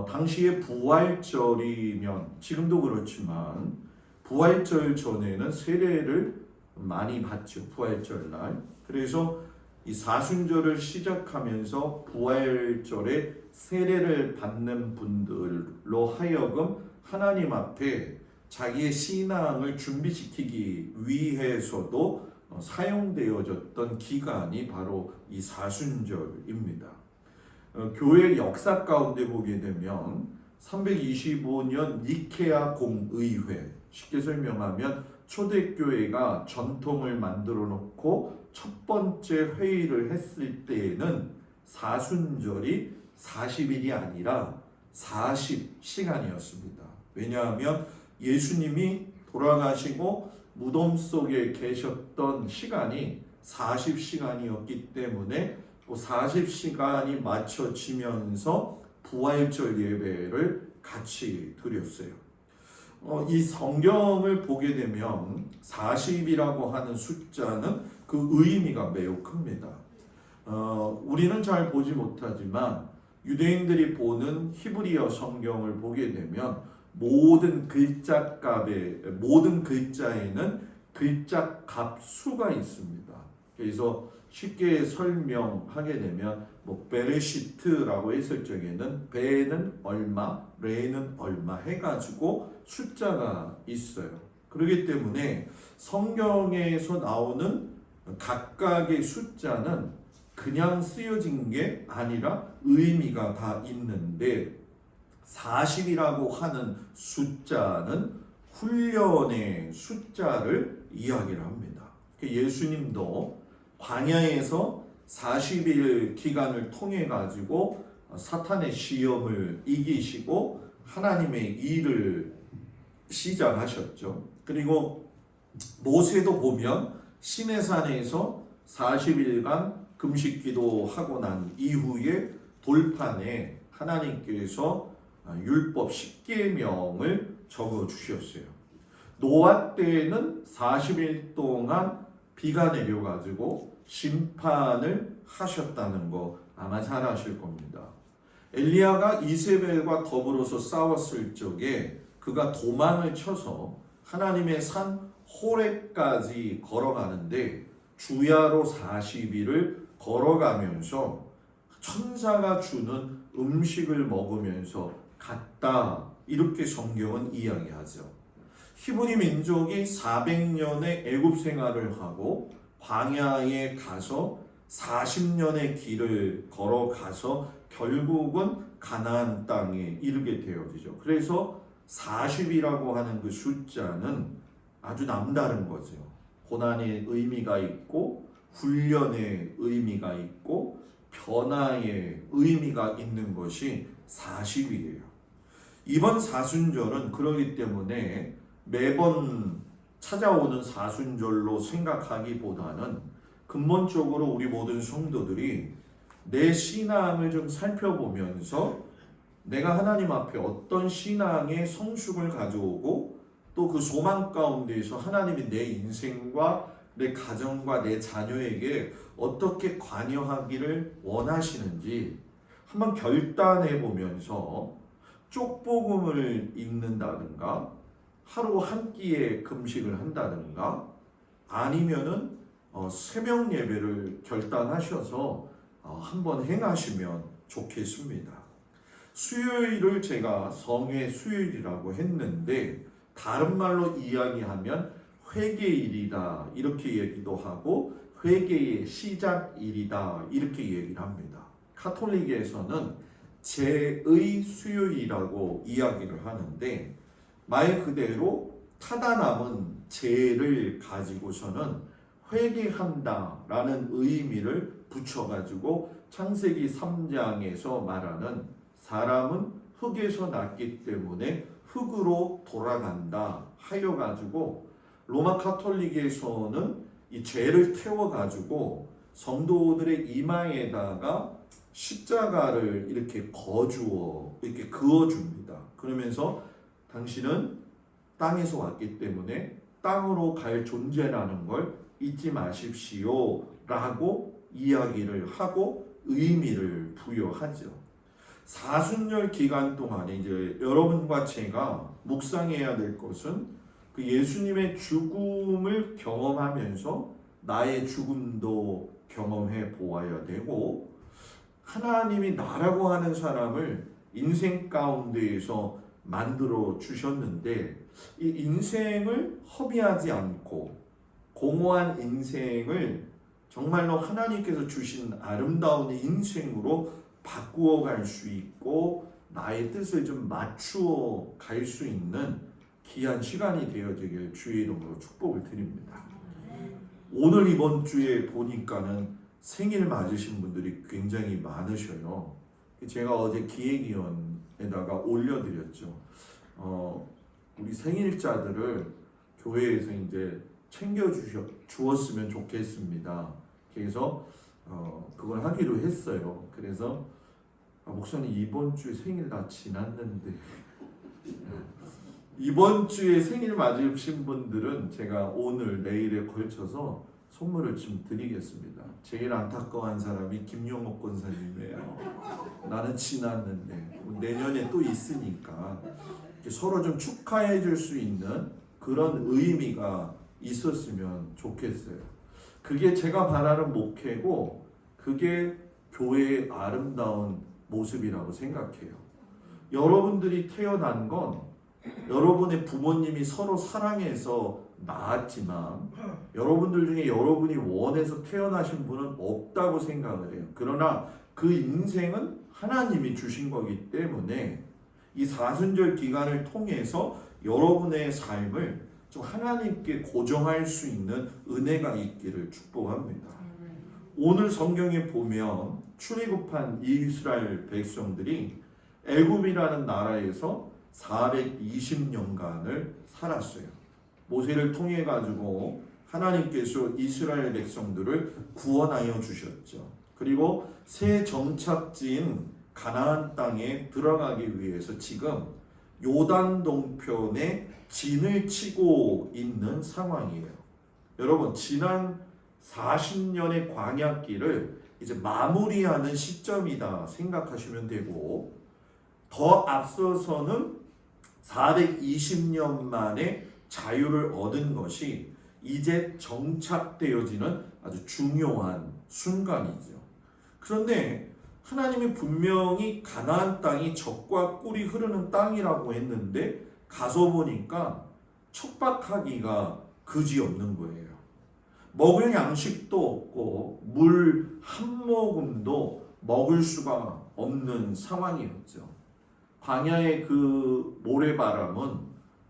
당시에 부활절이면 지금도 그렇지만 부활절 전에는 세례를 많이 받죠. 부활절 날. 그래서 이 사순절을 시작하면서 부활절에 세례를 받는 분들로 하여금 하나님 앞에 자기의 신앙을 준비시키기 위해서도 사용되어졌던 기간이 바로 이 사순절입니다. 교회 역사 가운데 보게 되면 325년 니케아 공의회, 쉽게 설명하면 초대교회가 전통을 만들어 놓고 첫 번째 회의를 했을 때에는 사순절이 40일이 아니라 40시간이었습니다. 왜냐하면 예수님이 돌아가시고 무덤 속에 계셨던 시간이 40시간이었기 때문에 그 40시간이 맞춰지면서 부활절 예배를 같이 드렸어요. 이 성경을 보게 되면 40이라고 하는 숫자는 그 의미가 매우 큽니다. 우리는 잘 보지 못하지만 유대인들이 보는 히브리어 성경을 보게 되면 모든 글자에는 글자 값 수가 있습니다. 그래서 쉽게 설명하게 되면 베레시트라고 했을 적에는 베는 얼마, 레는 얼마 해가지고 숫자가 있어요. 그렇기 때문에 성경에서 나오는 각각의 숫자는 그냥 쓰여진 게 아니라 의미가 다 있는데 40이라고 하는 숫자는 훈련의 숫자를 이야기를 합니다. 예수님도 광야에서 40일 기간을 통해 가지고 사탄의 시험을 이기시고 하나님의 일을 시작하셨죠. 그리고 모세도 보면 시내산에서 40일간 금식 기도하고 난 이후에 돌판에 하나님께서 율법 10계명을 적어 주셨어요. 노아 때는 40일 동안 비가 내려가지고 심판을 하셨다는 거 아마 잘 아실 겁니다. 엘리야가 이세벨과 더불어서 싸웠을 적에 그가 도망을 쳐서 하나님의 산 호렙까지 걸어가는데 주야로 40일을 걸어가면서 천사가 주는 음식을 먹으면서 갔다, 이렇게 성경은 이야기하죠. 히브리 민족이 400년의 애굽 생활을 하고 광야에 가서 40년의 길을 걸어가서 결국은 가나안 땅에 이르게 되어지죠. 그래서 40이라고 하는 그 숫자는 아주 남다른 거죠. 고난의 의미가 있고 훈련의 의미가 있고 변화의 의미가 있는 것이 40이에요. 이번 사순절은 그러기 때문에 매번 찾아오는 사순절로 생각하기보다는 근본적으로 우리 모든 성도들이 내 신앙을 좀 살펴보면서 내가 하나님 앞에 어떤 신앙의 성숙을 가져오고 또 그 소망 가운데에서 하나님이 내 인생과 내 가정과 내 자녀에게 어떻게 관여하기를 원하시는지 한번 결단해 보면서 쪽복음을 읽는다든가 하루 한 끼의 금식을 한다든가 아니면은 새벽 예배를 결단하셔서 한번 행하시면 좋겠습니다. 수요일을 제가 성의 수요일이라고 했는데 다른 말로 이야기하면 회개일이다 이렇게 얘기도 하고 회개의 시작일이다 이렇게 얘기를 합니다. 카톨릭에서는 제의 수요일이라고 이야기를 하는데 말 그대로 타다 남은 죄를 가지고서는 회개한다라는 의미를 붙여가지고 창세기 3장에서 말하는 사람은 흙에서 났기 때문에 흙으로 돌아간다 하여가지고 로마 카톨릭에서는 이 죄를 태워가지고 성도들의 이마에다가 십자가를 이렇게 거주어 이렇게 그어줍니다. 그러면서 당신은 땅에서 왔기 때문에 땅으로 갈 존재라는 걸 잊지 마십시오 라고 이야기를 하고 의미를 부여하죠. 사순절 기간 동안에 이제 여러분과 제가 묵상해야 될 것은 그 예수님의 죽음을 경험하면서 나의 죽음도 경험해 보아야 되고 하나님이 나라고 하는 사람을 인생 가운데에서 만들어 주셨는데 이 인생을 허비하지 않고 공허한 인생을 정말로 하나님께서 주신 아름다운 인생으로 바꾸어 갈 수 있고 나의 뜻을 좀 맞추어 갈 수 있는 귀한 시간이 되어지길 주의 이름으로 축복을 드립니다. 오늘 이번 주에 보니까는 생일 맞으신 분들이 굉장히 많으셔요. 제가 어제 기획위원에다가 올려드렸죠. 우리 생일자들을 교회에서 이제 주었으면 좋겠습니다. 그래서 그걸 하기로 했어요. 그래서 목사님 이번 주에 생일 다 지났는데 이번 주에 생일 맞으신 분들은 제가 오늘 내일에 걸쳐서 선물을 좀 드리겠습니다. 제일 안타까운 사람이 김용옥 권사님이에요. 나는 지났는데 내년에 또 있으니까 서로 좀 축하해 줄 수 있는 그런 의미가 있었으면 좋겠어요. 그게 제가 바라는 목회고 그게 교회의 아름다운 모습이라고 생각해요. 여러분들이 태어난 건 여러분의 부모님이 서로 사랑해서 낳았지만 여러분들 중에 여러분이 원해서 태어나신 분은 없다고 생각을 해요. 그러나 그 인생은 하나님이 주신 거기 때문에 이 사순절 기간을 통해서 여러분의 삶을 좀 하나님께 고정할 수 있는 은혜가 있기를 축복합니다. 오늘 성경에 보면 출애굽한 이스라엘 백성들이 애굽이라는 나라에서 420년간을 살았어요. 모세를 통해 가지고 하나님께서 이스라엘 백성들을 구원하여 주셨죠. 그리고 새 정착지인 가나안 땅에 들어가기 위해서 지금 요단 동편에 진을 치고 있는 상황이에요. 여러분, 지난 40년의 광야길을 이제 마무리하는 시점이다 생각하시면 되고, 더 앞서서는 420년 만에 자유를 얻은 것이 이제 정착되어지는 아주 중요한 순간이죠. 그런데 하나님이 분명히 가나안 땅이 젖과 꿀이 흐르는 땅이라고 했는데 가서 보니까 척박하기가 그지없는 거예요. 먹을 양식도 없고 물 한 모금도 먹을 수가 없는 상황이었죠. 광야의 그 모래바람은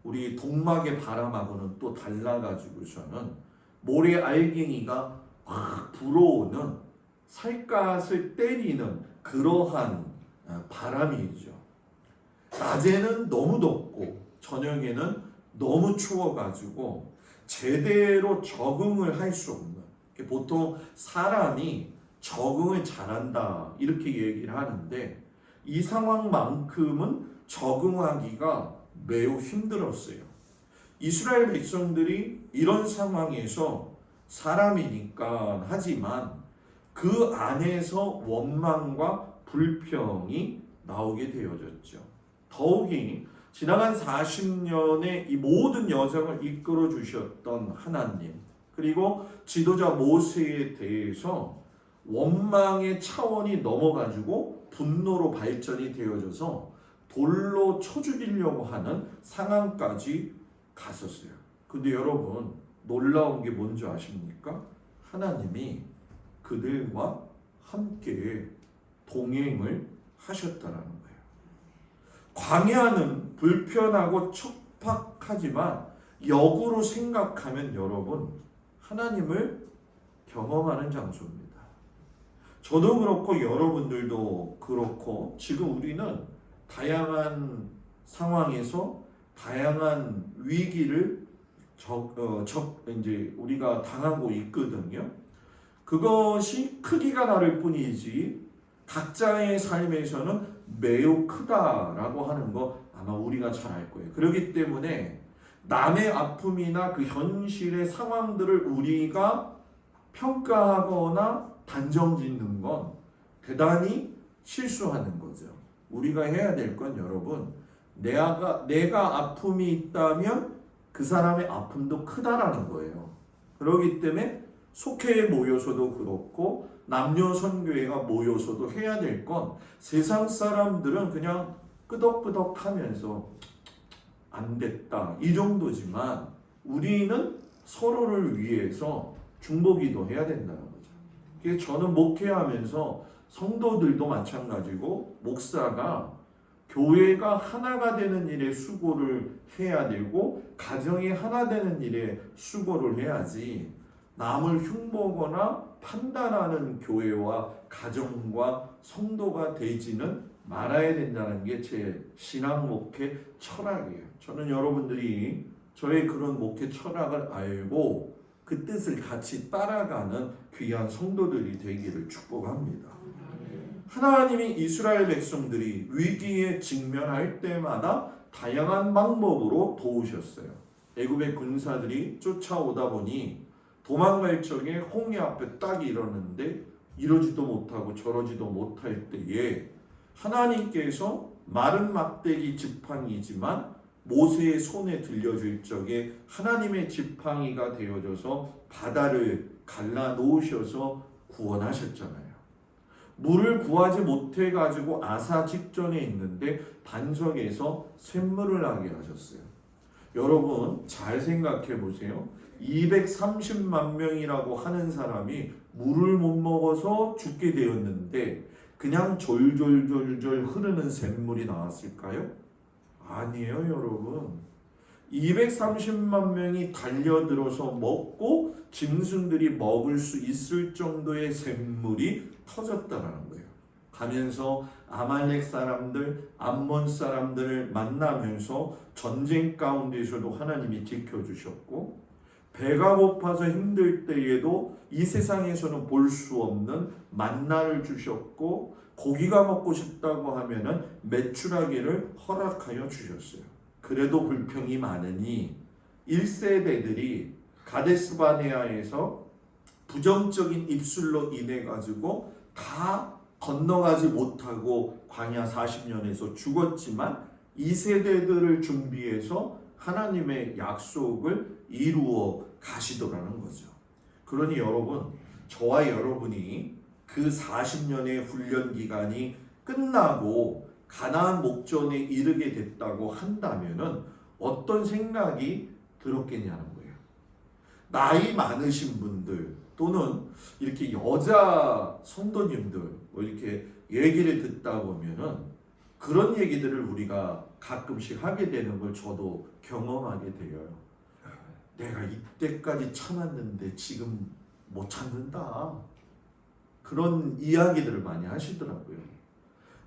우리 동막의 바람하고는 또 달라가지고서는 모래 알갱이가 확 불어오는 살갗을 때리는 그러한 바람이죠. 낮에는 너무 덥고 저녁에는 너무 추워가지고 제대로 적응을 할 수 없는, 보통 사람이 적응을 잘한다 이렇게 얘기를 하는데 이 상황만큼은 적응하기가 매우 힘들었어요. 이스라엘 백성들이 이런 상황에서 사람이니까 하지만 그 안에서 원망과 불평이 나오게 되어졌죠. 더욱이 지나간 40년의 이 모든 여정을 이끌어 주셨던 하나님, 그리고 지도자 모세에 대해서 원망의 차원이 넘어가지고 분노로 발전이 되어져서 돌로 쳐 죽이려고 하는 상황까지 갔었어요. 근데 여러분, 놀라운 게 뭔지 아십니까? 하나님이 그들과 함께 동행을 하셨다라는 거예요. 광야는 불편하고 척박하지만 역으로 생각하면 여러분, 하나님을 경험하는 장소입니다. 저도 그렇고 여러분들도 그렇고 지금 우리는 다양한 상황에서 다양한 위기를 이제 우리가 당하고 있거든요. 그것이 크기가 다를 뿐이지 각자의 삶에서는 매우 크다라고 하는 거 아마 우리가 잘 알 거예요. 그렇기 때문에 남의 아픔이나 그 현실의 상황들을 우리가 평가하거나 단정짓는 건 대단히 실수하는 거죠. 우리가 해야 될 건 여러분, 내가 아픔이 있다면 그 사람의 아픔도 크다라는 거예요. 그렇기 때문에 속회에 모여서도 그렇고 남녀 선교회가 모여서도 해야 될 건 세상 사람들은 그냥 끄덕끄덕 하면서 안 됐다 이 정도지만 우리는 서로를 위해서 중보기도 해야 된다는 거죠. 그래서 저는 목회하면서 성도들도 마찬가지고 목사가 교회가 하나가 되는 일에 수고를 해야 되고 가정이 하나 되는 일에 수고를 해야지 남을 흉보거나 판단하는 교회와 가정과 성도가 되지는 말아야 된다는 게 제 신앙 목회 철학이에요. 저는 여러분들이 저의 그런 목회 철학을 알고 그 뜻을 같이 따라가는 귀한 성도들이 되기를 축복합니다. 하나님이 이스라엘 백성들이 위기에 직면할 때마다 다양한 방법으로 도우셨어요. 애굽의 군사들이 쫓아오다 보니 도망갈 적에 홍해 앞에 딱 이러는데 이러지도 못하고 저러지도 못할 때에 하나님께서 마른 막대기 지팡이지만 모세의 손에 들려줄 적에 하나님의 지팡이가 되어져서 바다를 갈라 놓으셔서 구원하셨잖아요. 물을 구하지 못해 가지고 아사 직전에 있는데 반석에서 샘물을 나게 하셨어요. 여러분 잘 생각해 보세요. 230만 명이라고 하는 사람이 물을 못 먹어서 죽게 되었는데 그냥 졸졸졸졸 흐르는 샘물이 나왔을까요? 아니에요, 여러분. 230만 명이 달려들어서 먹고 짐승들이 먹을 수 있을 정도의 샘물이 터졌다라는 거예요. 가면서 아말렉 사람들, 암몬 사람들을 만나면서 전쟁 가운데서도 하나님이 지켜주셨고, 배가 고파서 힘들 때에도 이 세상에서는 볼 수 없는 만나를 주셨고, 고기가 먹고 싶다고 하면은 메추라기를 허락하여 주셨어요. 그래도 불평이 많으니 1세대들이 가데스바네아에서 부정적인 입술로 인해 가지고 다 건너가지 못하고 광야 40년에서 죽었지만 2세대들을 준비해서 하나님의 약속을 이루어 가시더라는 거죠. 그러니 여러분, 저와 여러분이 그 40년의 훈련 기간이 끝나고 가나안 목전에 이르게 됐다고 한다면은 어떤 생각이 들었겠냐는 거예요. 나이 많으신 분들 또는 이렇게 여자 성도님들 뭐 이렇게 얘기를 듣다 보면은 그런 얘기들을 우리가 가끔씩 하게 되는 걸 저도 경험하게 돼요. 내가 이때까지 참았는데 지금 못 참는다. 그런 이야기들을 많이 하시더라고요.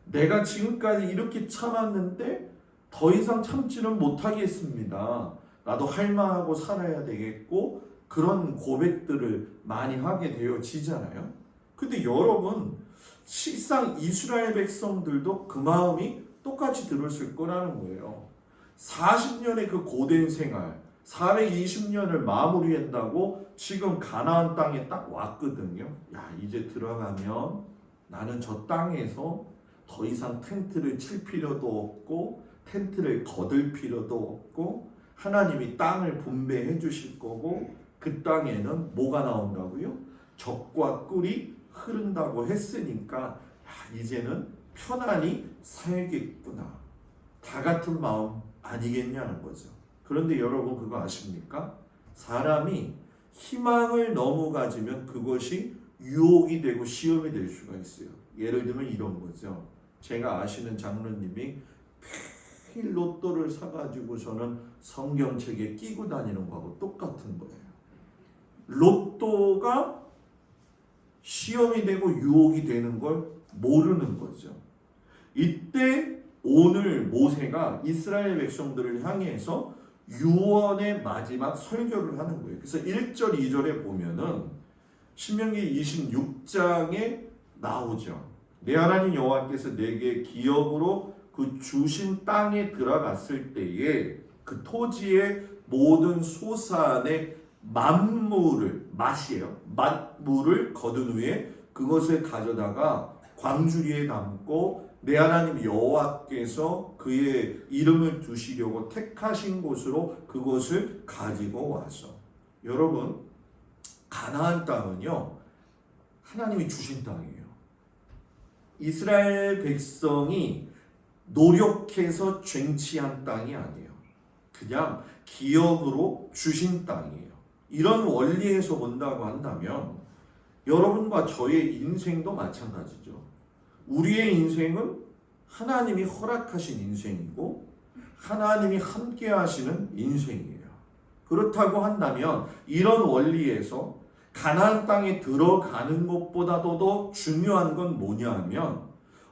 내가 지금까지 이렇게 참았는데 더 이상 참지는 못하겠습니다. 나도 할만하고 살아야 되겠고, 그런 고백들을 많이 하게 되어지잖아요. 근데 여러분, 실상 이스라엘 백성들도 그 마음이 똑같이 들었을 거라는 거예요. 40년의 그 고된 생활, 420년을 마무리한다고 지금 가나안 땅에 딱 왔거든요. 야, 이제 들어가면 나는 저 땅에서 더 이상 텐트를 칠 필요도 없고 텐트를 거둘 필요도 없고 하나님이 땅을 분배해 주실 거고, 그 땅에는 뭐가 나온다고요? 젖과 꿀이 흐른다고 했으니까 야, 이제는 편안히 살겠구나. 다 같은 마음 아니겠냐는 거죠. 그런데 여러분 그거 아십니까? 사람이 희망을 너무 가지면 그것이 유혹이 되고 시험이 될 수가 있어요. 예를 들면 이런 거죠. 제가 아시는 장로님이 매일 로또를 사가지고서는 성경책에 끼고 다니는 거하고 똑같은 거예요. 로또가 시험이 되고 유혹이 되는 걸 모르는 거죠. 이때 오늘 모세가 이스라엘 백성들을 향해서 유언의 마지막 설교를 하는 거예요. 그래서 1절, 2절에 보면은 신명기 26장에 나오죠. 내 하나님 여호와께서 내게 기업으로 그 주신 땅에 들어갔을 때에 그 토지의 모든 소산의 만물을, 맛이에요. 만물을 거둔 후에 그것을 가져다가 광주리에 담고 내 하나님 여호와께서 그의 이름을 두시려고 택하신 곳으로 그것을 가지고 와서, 여러분 가나안 땅은요 하나님이 주신 땅이에요. 이스라엘 백성이 노력해서 쟁취한 땅이 아니에요. 그냥 기업으로 주신 땅이에요. 이런 원리에서 본다고 한다면 여러분과 저의 인생도 마찬가지죠. 우리의 인생은 하나님이 허락하신 인생이고 하나님이 함께 하시는 인생이에요. 그렇다고 한다면 이런 원리에서 가나안 땅에 들어가는 것보다도 더 중요한 건 뭐냐 하면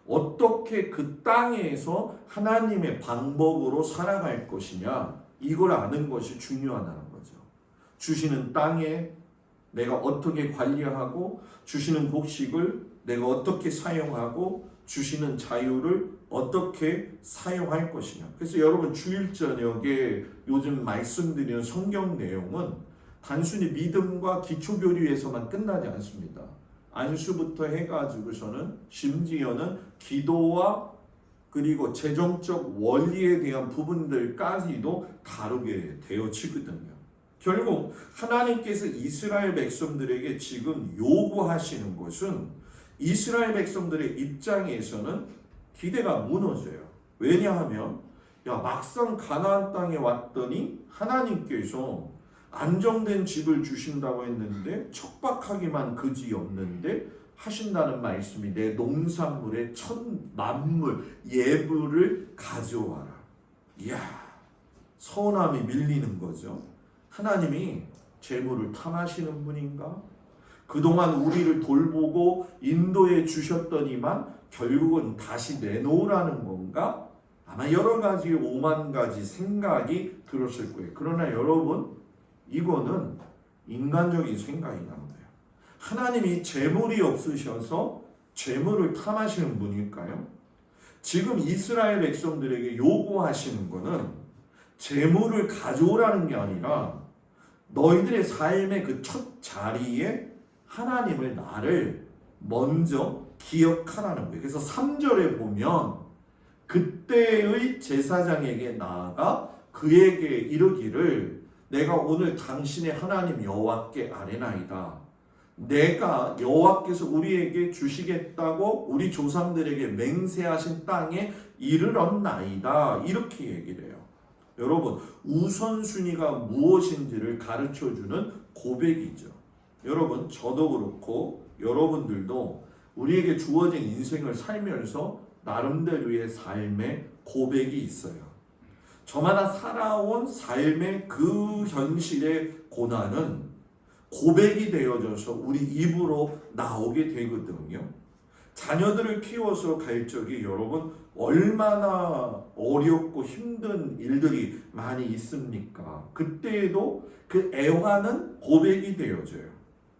어떻게 그 땅에서 하나님의 방법으로 살아갈 것이냐, 이걸 아는 것이 중요하다는 거죠. 주시는 땅에 내가 어떻게 관리하고, 주시는 곡식을 내가 어떻게 사용하고, 주시는 자유를 어떻게 사용할 것이냐. 그래서 여러분 주일 저녁에 요즘 말씀드리는 성경 내용은 단순히 믿음과 기초교리에서만 끝나지 않습니다. 안수부터 해가지고서는 심지어는 기도와 그리고 재정적 원리에 대한 부분들까지도 다루게 되어지거든요. 결국 하나님께서 이스라엘 백성들에게 지금 요구하시는 것은 이스라엘 백성들의 입장에서는 기대가 무너져요. 왜냐하면 막상 가나안 땅에 왔더니 하나님께서 안정된 집을 주신다고 했는데 척박하기만 그지없는데 하신다는 말씀이 내 농산물의 첫 만물 예물을 가져와라. 이야, 서운함이 밀리는 거죠. 하나님이 재물을 탐하시는 분인가? 그동안 우리를 돌보고 인도해 주셨더니만 결국은 다시 내놓으라는 건가? 아마 여러 가지 오만 가지 생각이 들었을 거예요. 그러나 여러분, 이거는 인간적인 생각이 나는 거예요. 하나님이 재물이 없으셔서 재물을 탐하시는 분일까요? 지금 이스라엘 백성들에게 요구하시는 것은 재물을 가져오라는 게 아니라 너희들의 삶의 그 첫 자리에 하나님을, 나를 먼저 기억하라는 거예요. 그래서 3절에 보면 그때의 제사장에게 나아가 그에게 이르기를 내가 오늘 당신의 하나님 여호와께 아뢰나이다. 내가 여호와께서 우리에게 주시겠다고 우리 조상들에게 맹세하신 땅에 이르렀나이다. 이렇게 얘기를 해요. 여러분, 우선순위가 무엇인지를 가르쳐주는 고백이죠. 여러분, 저도 그렇고 여러분들도 우리에게 주어진 인생을 살면서 나름대로의 삶의 고백이 있어요. 저마다 살아온 삶의 그 현실의 고난은 고백이 되어져서 우리 입으로 나오게 되거든요. 자녀들을 키워서 갈 적에 여러분 얼마나 어렵고 힘든 일들이 많이 있습니까? 그때에도 그 애환은 고백이 되어져요.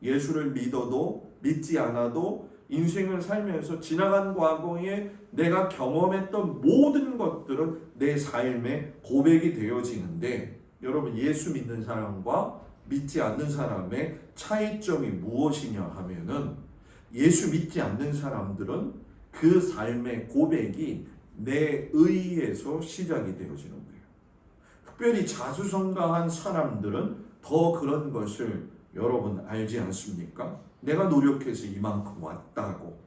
예수를 믿어도 믿지 않아도 인생을 살면서 지나간 과거에 내가 경험했던 모든 것들은 내 삶의 고백이 되어지는데, 여러분, 예수 믿는 사람과 믿지 않는 사람의 차이점이 무엇이냐 하면은, 예수 믿지 않는 사람들은 그 삶의 고백이 내 의에서 시작이 되어지는 거예요. 특별히 자수성가한 사람들은 더 그런 것을 여러분 알지 않습니까? 내가 노력해서 이만큼 왔다고.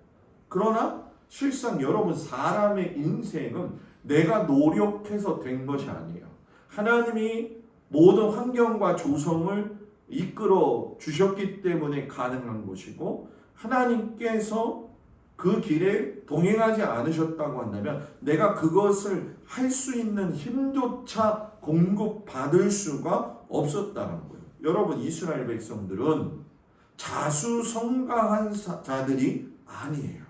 그러나 실상 여러분, 사람의 인생은 내가 노력해서 된 것이 아니에요. 하나님이 모든 환경과 조성을 이끌어 주셨기 때문에 가능한 것이고, 하나님께서 그 길에 동행하지 않으셨다고 한다면 내가 그것을 할 수 있는 힘조차 공급받을 수가 없었다는 거예요. 여러분, 이스라엘 백성들은 자수성가한 자들이 아니에요.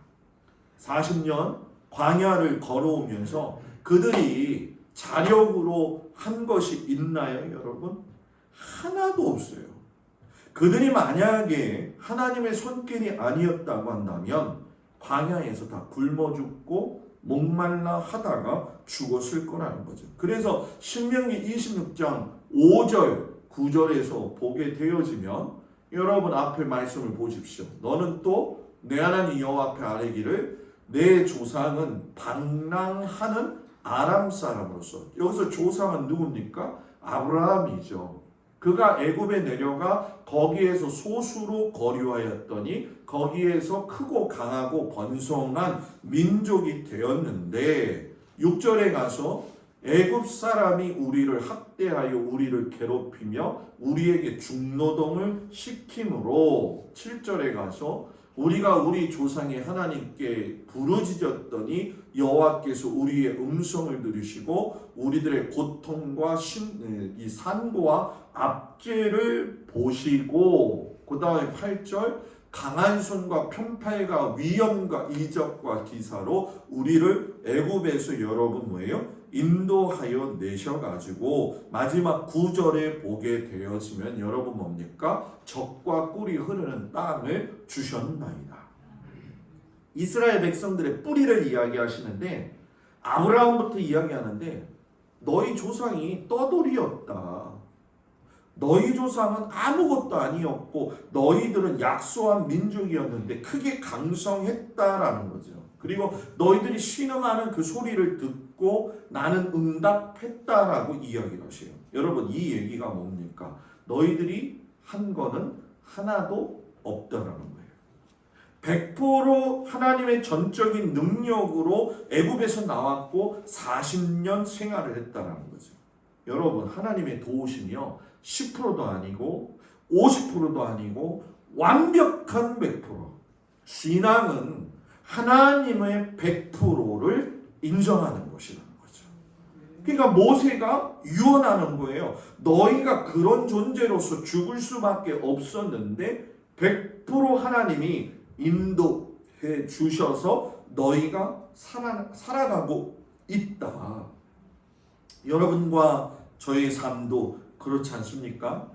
40년 광야를 걸어오면서 그들이 자력으로 한 것이 있나요, 여러분? 하나도 없어요. 그들이 만약에 하나님의 손길이 아니었다고 한다면 광야에서 다 굶어 죽고 목말라 하다가 죽었을 거라는 거죠. 그래서 신명기 26장 5절 9절에서 보게 되어지면 여러분 앞에 말씀을 보십시오. 너는 또 내 하나님 여호와 앞에 아뢰기를 내 조상은 방랑하는 아람 사람으로서, 여기서 조상은 누굽니까? 아브라함이죠. 그가 애굽에 내려가 거기에서 소수로 거류하였더니 거기에서 크고 강하고 번성한 민족이 되었는데, 6절에 가서 애굽 사람이 우리를 학대하여 우리를 괴롭히며 우리에게 중노동을 시킴으로, 7절에 가서 우리가 우리 조상의 하나님께 부르짖었더니 여호와께서 우리의 음성을 들으시고 우리들의 고통과 이 산고와 압제를 보시고, 그 다음에 8절 강한 손과 편팔과 위험과 이적과 기사로 우리를 애굽에서 여러분 뭐예요? 인도하여 내셔가지고 마지막 9절에 보게 되어지면 여러분 뭡니까? 젖과 꿀이 흐르는 땅을 주셨나이다. 이스라엘 백성들의 뿌리를 이야기하시는데, 아브라함부터 이야기하는데 너희 조상이 떠돌이였다. 너희 조상은 아무것도 아니었고 너희들은 약소한 민족이었는데 크게 강성했다라는 거죠. 그리고 너희들이 신음하는 그 소리를 듣고 나는 응답했다라고 이야기를 하세요. 여러분, 이 얘기가 뭡니까? 너희들이 한 거는 하나도 없다라는 거예요. 100% 하나님의 전적인 능력으로 애굽에서 나왔고 40년 생활을 했다라는 거죠. 여러분, 하나님의 도우심이요 10%도 아니고 50%도 아니고 완벽한 100%. 신앙은 하나님의 100%를 인정하는 것이라는 거죠. 그러니까 모세가 유언하는 거예요. 너희가 그런 존재로서 죽을 수밖에 없었는데 100% 하나님이 인도해 주셔서 너희가 살아가고 있다. 여러분과 저의 삶도 그렇지 않습니까?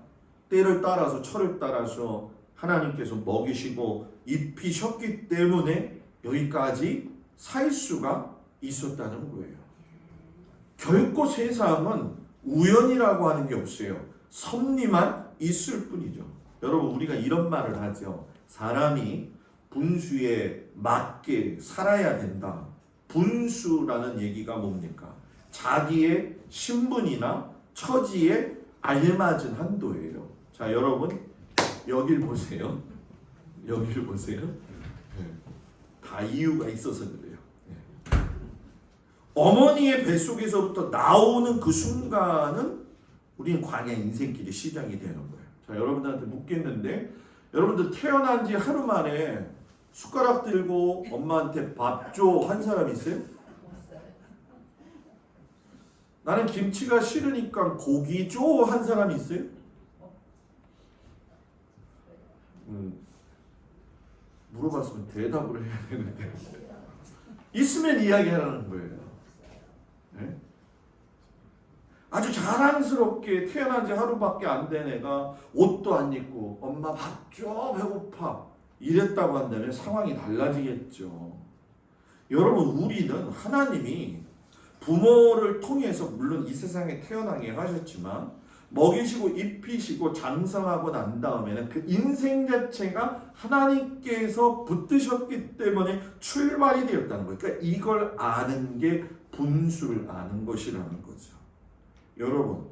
때를 따라서 철을 따라서 하나님께서 먹이시고 입히셨기 때문에 여기까지 살 수가 있었다는 거예요. 결코 세상은 우연이라고 하는 게 없어요. 섭리만 있을 뿐이죠. 여러분, 우리가 이런 말을 하죠. 사람이 분수에 맞게 살아야 된다. 분수라는 얘기가 뭡니까? 자기의 신분이나 처지에 알맞은 한도예요. 자, 여러분, 여길 보세요. 여길 보세요. 다 이유가 있어서 그래요. 어머니의 뱃속에서부터 나오는 그 순간은 우리는 광야 인생길이 시작이 되는 거예요. 자, 여러분들한테 묻겠는데, 여러분들 태어난 지 하루 만에 숟가락 들고 엄마한테 밥 줘 한 사람 있어요? 나는 김치가 싫으니까 고기 줘 한 사람 있어요? 물어봤으면 대답을 해야 되는데 있으면 이야기하라는 거예요. 네? 아주 자랑스럽게 태어난 지 하루밖에 안 된 애가 옷도 안 입고 엄마 밥 줘 배고파 이랬다고 한다면 상황이 달라지겠죠. 여러분, 우리는 하나님이 부모를 통해서 물론 이 세상에 태어나게 하셨지만 먹이시고 입히시고 장성하고 난 다음에는 그 인생 자체가 하나님께서 붙드셨기 때문에 출발이 되었다는 거예요. 그러니까 이걸 아는 게 분수를 아는 것이라는 거죠. 여러분,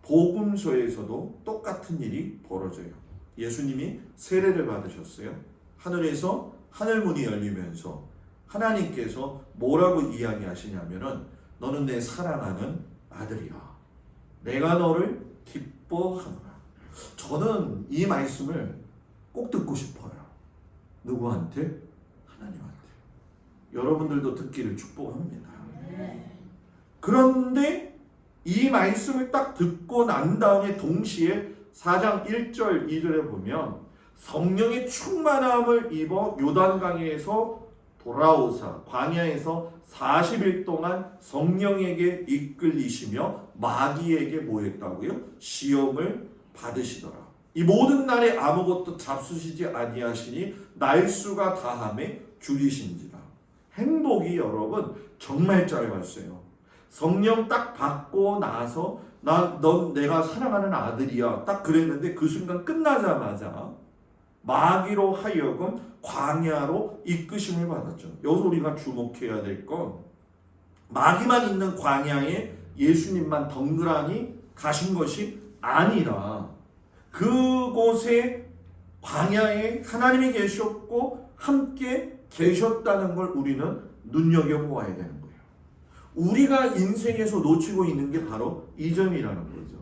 복음서에서도 똑같은 일이 벌어져요. 예수님이 세례를 받으셨어요. 하늘에서 하늘문이 열리면서 하나님께서 뭐라고 이야기하시냐면은 너는 내 사랑하는 아들이야. 내가 너를 기뻐하노라. 저는 이 말씀을 꼭 듣고 싶어요. 누구한테? 하나님한테. 여러분들도 듣기를 축복합니다. 그런데 이 말씀을 딱 듣고 난 다음에 동시에 4장 1절 2절에 보면 성령의 충만함을 입어 요단강에서 돌아오사 광야에서 40일 동안 성령에게 이끌리시며 마귀에게 뭐 했다고요? 시험을 받으시더라. 이 모든 날에 아무것도 잡수시지 아니하시니 날수가 다함에 줄이신지라. 행복이 여러분 정말 짧았어요. 성령 딱 받고 나서 넌 내가 사랑하는 아들이야 딱 그랬는데 그 순간 끝나자마자 마귀로 하여금 광야로 이끄심을 받았죠. 여기서 우리가 주목해야 될 건 마귀만 있는 광야에 예수님만 덩그러니 가신 것이 아니라 그곳에 광야에 하나님이 계셨고 함께 계셨다는 걸 우리는 눈여겨보아야 되는 거예요. 우리가 인생에서 놓치고 있는 게 바로 이 점이라는 거죠.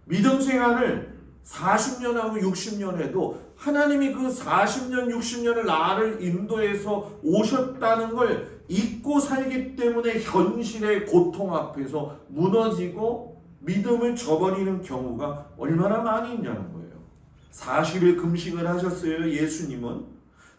믿음 생활을 40년하고 60년 해도 하나님이 그 40년, 60년을 나를 인도해서 오셨다는 걸 잊고 살기 때문에 현실의 고통 앞에서 무너지고 믿음을 저버리는 경우가 얼마나 많이 있냐는 거예요. 40일 금식을 하셨어요. 예수님은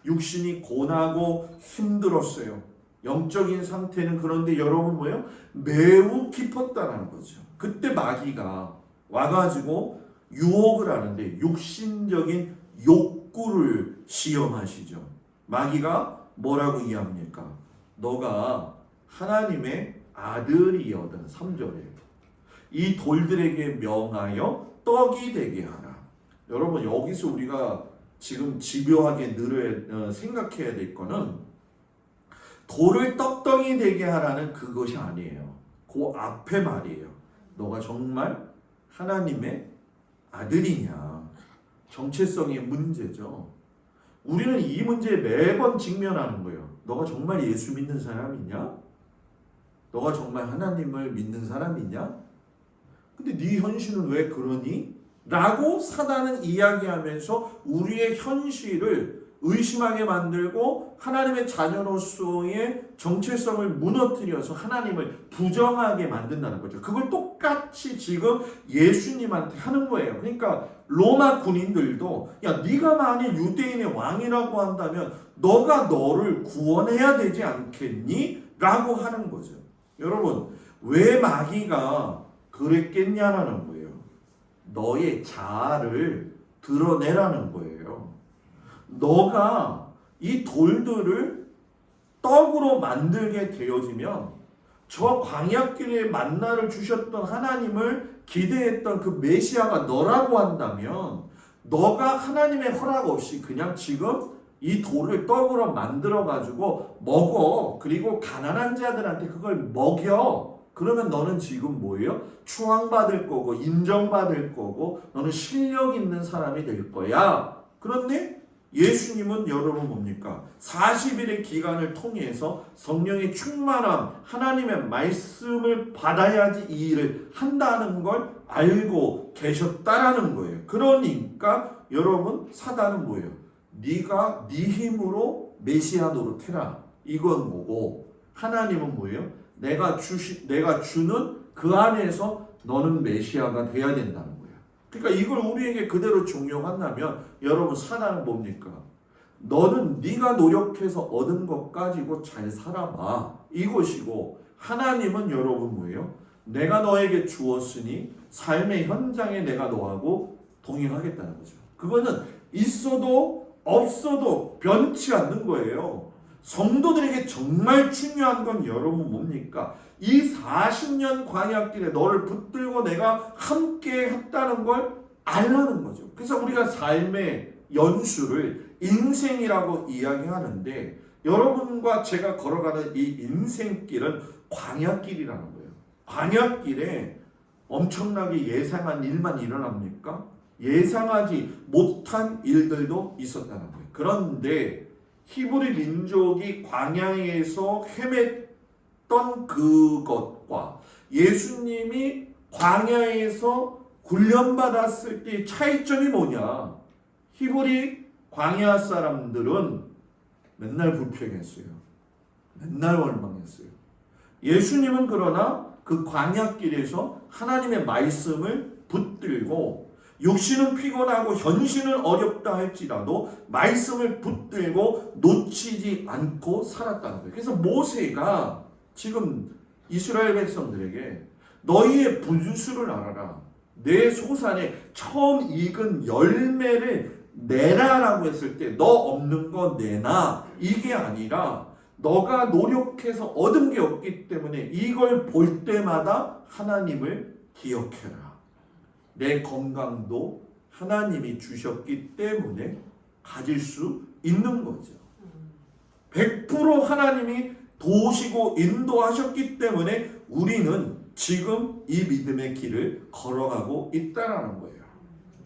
육신이 고나고 힘들었어요. 영적인 상태는 그런데 여러분 뭐예요? 매우 깊었다는 거죠. 그때 마귀가 와가지고 유혹을 하는데 육신적인 욕구를 시험하시죠. 마귀가 뭐라고 이야기합니까? 너가 하나님의 아들이거든. 3절에 이 돌들에게 명하여 떡이 되게 하라. 여러분, 여기서 우리가 지금 집요하게 늘 생각해야 될 거는 돌을 떡덩이 되게 하라는 그것이 아니에요. 그 앞에 말이에요. 너가 정말 하나님의 아들이냐. 정체성의 문제죠. 우리는 이 문제에 매번 직면하는 거예요. 너가 정말 예수 믿는 사람이냐? 너가 정말 하나님을 믿는 사람이냐? 근데 네 현실은 왜 그러니? 라고 사단은 이야기하면서 우리의 현실을 의심하게 만들고 하나님의 자녀로서의 정체성을 무너뜨려서 하나님을 부정하게 만든다는 거죠. 그걸 똑같이 지금 예수님한테 하는 거예요. 그러니까 로마 군인들도 야 네가 만일 유대인의 왕이라고 한다면 너가 너를 구원해야 되지 않겠니? 라고 하는 거죠. 여러분 왜 마귀가 그랬겠냐라는 거예요. 너의 자아를 드러내라는 거예요. 너가 이 돌들을 떡으로 만들게 되어지면 저 광야길에 만나를 주셨던 하나님을 기대했던 그 메시아가 너라고 한다면 너가 하나님의 허락 없이 그냥 지금 이 돌을 떡으로 만들어 가지고 먹어. 그리고 가난한 자들한테 그걸 먹여. 그러면 너는 지금 뭐예요? 추앙받을 거고 인정받을 거고 너는 실력 있는 사람이 될 거야. 그런데 예수님은 여러분 뭡니까? 40일의 기간을 통해서 성령의 충만함, 하나님의 말씀을 받아야지 이 일을 한다는 걸 알고 계셨다라는 거예요. 그러니까 여러분 사단은 뭐예요? 네가 네 힘으로 메시아 노릇해라. 이건 뭐고 하나님은 뭐예요? 내가 주는 그 안에서 너는 메시아가 돼야 된다는 거예요. 그러니까 이걸 우리에게 그대로 적용한다면 여러분 사단은 뭡니까? 너는 네가 노력해서 얻은 것 가지고 잘 살아봐. 이것이고 하나님은 여러분 뭐예요? 내가 너에게 주었으니 삶의 현장에 내가 너하고 동행하겠다는 거죠. 그거는 있어도 없어도 변치 않는 거예요. 성도들에게 정말 중요한 건 여러분 뭡니까? 이 40년 광야길에 너를 붙들고 내가 함께 했다는 걸 알라는 거죠. 그래서 우리가 삶의 연수를 인생이라고 이야기하는데 여러분과 제가 걸어가는 이 인생길은 광야길이라는 거예요. 광야길에 엄청나게 예상한 일만 일어납니까? 예상하지 못한 일들도 있었다는 거예요. 그런데 히브리 민족이 광야에서 헤맸던 그것과 예수님이 광야에서 훈련받았을 때의 차이점이 뭐냐? 히브리 광야 사람들은 맨날 불평했어요. 맨날 원망했어요. 예수님은 그러나 그 광야길에서 하나님의 말씀을 붙들고 육신은 피곤하고 현실은 어렵다 할지라도 말씀을 붙들고 놓치지 않고 살았다는 거예요. 그래서 모세가 지금 이스라엘 백성들에게 너희의 분수를 알아라. 내 소산에 처음 익은 열매를 내라라고 했을 때 너 없는 거 내놔. 이게 아니라 너가 노력해서 얻은 게 없기 때문에 이걸 볼 때마다 하나님을 기억해라. 내 건강도 하나님이 주셨기 때문에 가질 수 있는 거죠. 100% 하나님이 도우시고 인도하셨기 때문에 우리는 지금 이 믿음의 길을 걸어가고 있다는 거예요.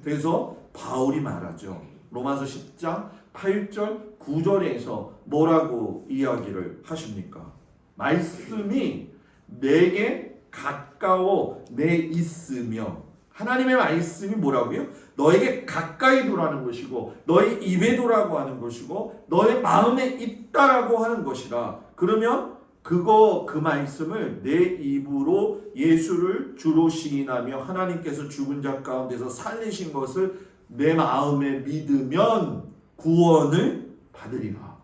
그래서 바울이 말하죠. 로마서 10장 8절 9절에서 뭐라고 이야기를 하십니까? 말씀이 내게 가까워 내 있으며 하나님의 말씀이 뭐라고요? 너에게 가까이 두라는 것이고 너의 입에 두라고 하는 것이고 너의 마음에 있다라고 하는 것이라. 그러면 그 말씀을 내 입으로 예수를 주로 시인하며 하나님께서 죽은 자 가운데서 살리신 것을 내 마음에 믿으면 구원을 받으리라.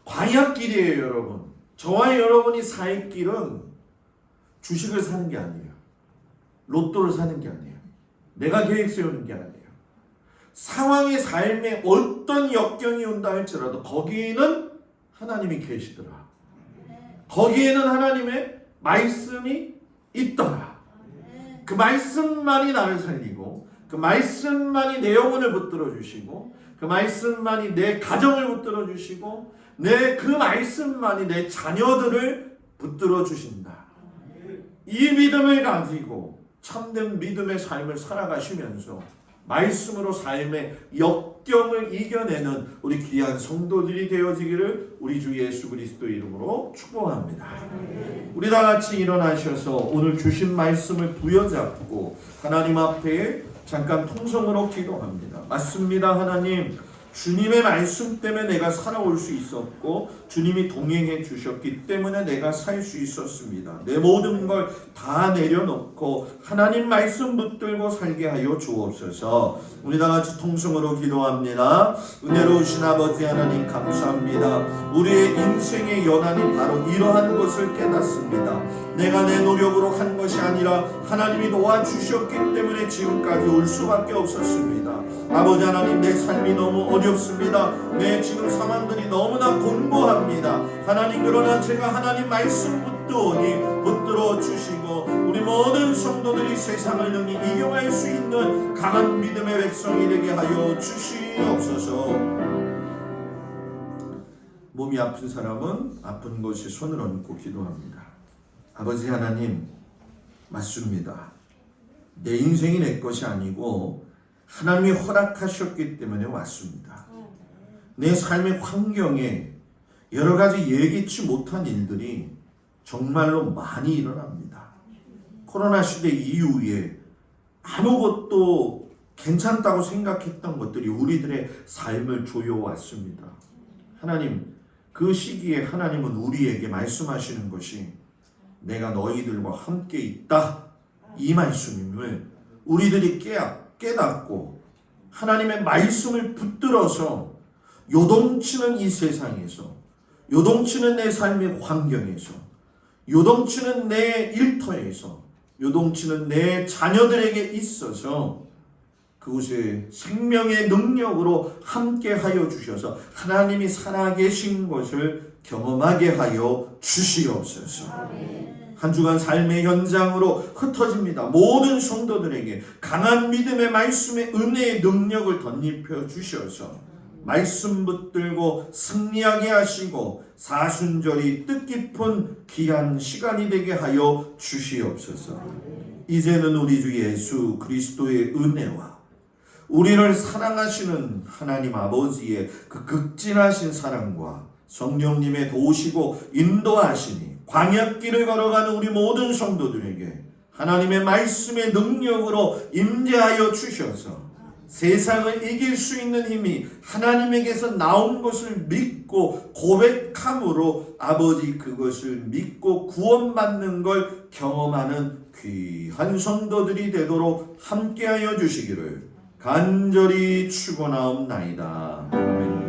광야길이에요, 여러분. 저와 여러분이 살 길은 주식을 사는 게 아니에요. 로또를 사는 게 아니에요. 내가 계획 세우는 게 아니에요. 상황의 삶에 어떤 역경이 온다 할지라도 거기에는 하나님이 계시더라. 거기에는 하나님의 말씀이 있더라. 그 말씀만이 나를 살리고 그 말씀만이 내 영혼을 붙들어 주시고 그 말씀만이 내 가정을 붙들어 주시고 그 말씀만이 내 자녀들을 붙들어 주신다. 이 믿음을 가지고 참된 믿음의 삶을 살아가시면서 말씀으로 삶의 역경을 이겨내는 우리 귀한 성도들이 되어지기를 우리 주 예수 그리스도 이름으로 축복합니다. 우리 다 같이 일어나셔서 오늘 주신 말씀을 부여잡고 하나님 앞에 잠깐 통성으로 기도합니다. 맞습니다. 하나님, 주님의 말씀 때문에 내가 살아올 수 있었고 주님이 동행해 주셨기 때문에 내가 살 수 있었습니다. 내 모든 걸 다 내려놓고 하나님 말씀 붙들고 살게 하여 주옵소서. 우리 다 같이 통성으로 기도합니다. 은혜로우신 아버지 하나님 감사합니다. 우리의 인생의 연한이 바로 이러한 것을 깨닫습니다. 내가 내 노력으로 한 것이 아니라 하나님이 도와주셨기 때문에 지금까지 올 수밖에 없었습니다. 아버지 하나님, 내 삶이 너무 어렵습니다. 내 지금 상황들이 너무나 곤고합니다. 하나님, 그러나 제가 하나님 말씀 붙들어 주시고 우리 모든 성도들이 세상을 능히 이겨갈 수 있는 강한 믿음의 백성이 되게 하여 주시옵소서. 몸이 아픈 사람은 아픈 곳에 손을 얹고 기도합니다. 아버지 하나님, 맞습니다. 내 인생이 내 것이 아니고 하나님이 허락하셨기 때문에 왔습니다. 내 삶의 환경에 여러 가지 예기치 못한 일들이 정말로 많이 일어납니다. 코로나 시대 이후에 아무것도 괜찮다고 생각했던 것들이 우리들의 삶을 조여왔습니다. 하나님, 그 시기에 하나님은 우리에게 말씀하시는 것이 내가 너희들과 함께 있다, 이 말씀임을 우리들이 깨닫고 하나님의 말씀을 붙들어서 요동치는 이 세상에서, 요동치는 내 삶의 환경에서, 요동치는 내 일터에서, 요동치는 내 자녀들에게 있어서 그곳에 생명의 능력으로 함께 하여 주셔서 하나님이 살아계신 것을 경험하게 하여 주시옵소서. 한 주간 삶의 현장으로 흩어집니다. 모든 성도들에게 강한 믿음의 말씀의 은혜의 능력을 덧입혀 주셔서 말씀 붙들고 승리하게 하시고 사순절이 뜻깊은 귀한 시간이 되게 하여 주시옵소서. 이제는 우리 주 예수 그리스도의 은혜와 우리를 사랑하시는 하나님 아버지의 그 극진하신 사랑과 성령님의 도우시고 인도하시니 광야길을 걸어가는 우리 모든 성도들에게 하나님의 말씀의 능력으로 임재하여 주셔서 세상을 이길 수 있는 힘이 하나님에게서 나온 것을 믿고 고백함으로 아버지 그것을 믿고 구원받는 걸 경험하는 귀한 성도들이 되도록 함께하여 주시기를 간절히 축원하옵나이다. 아멘.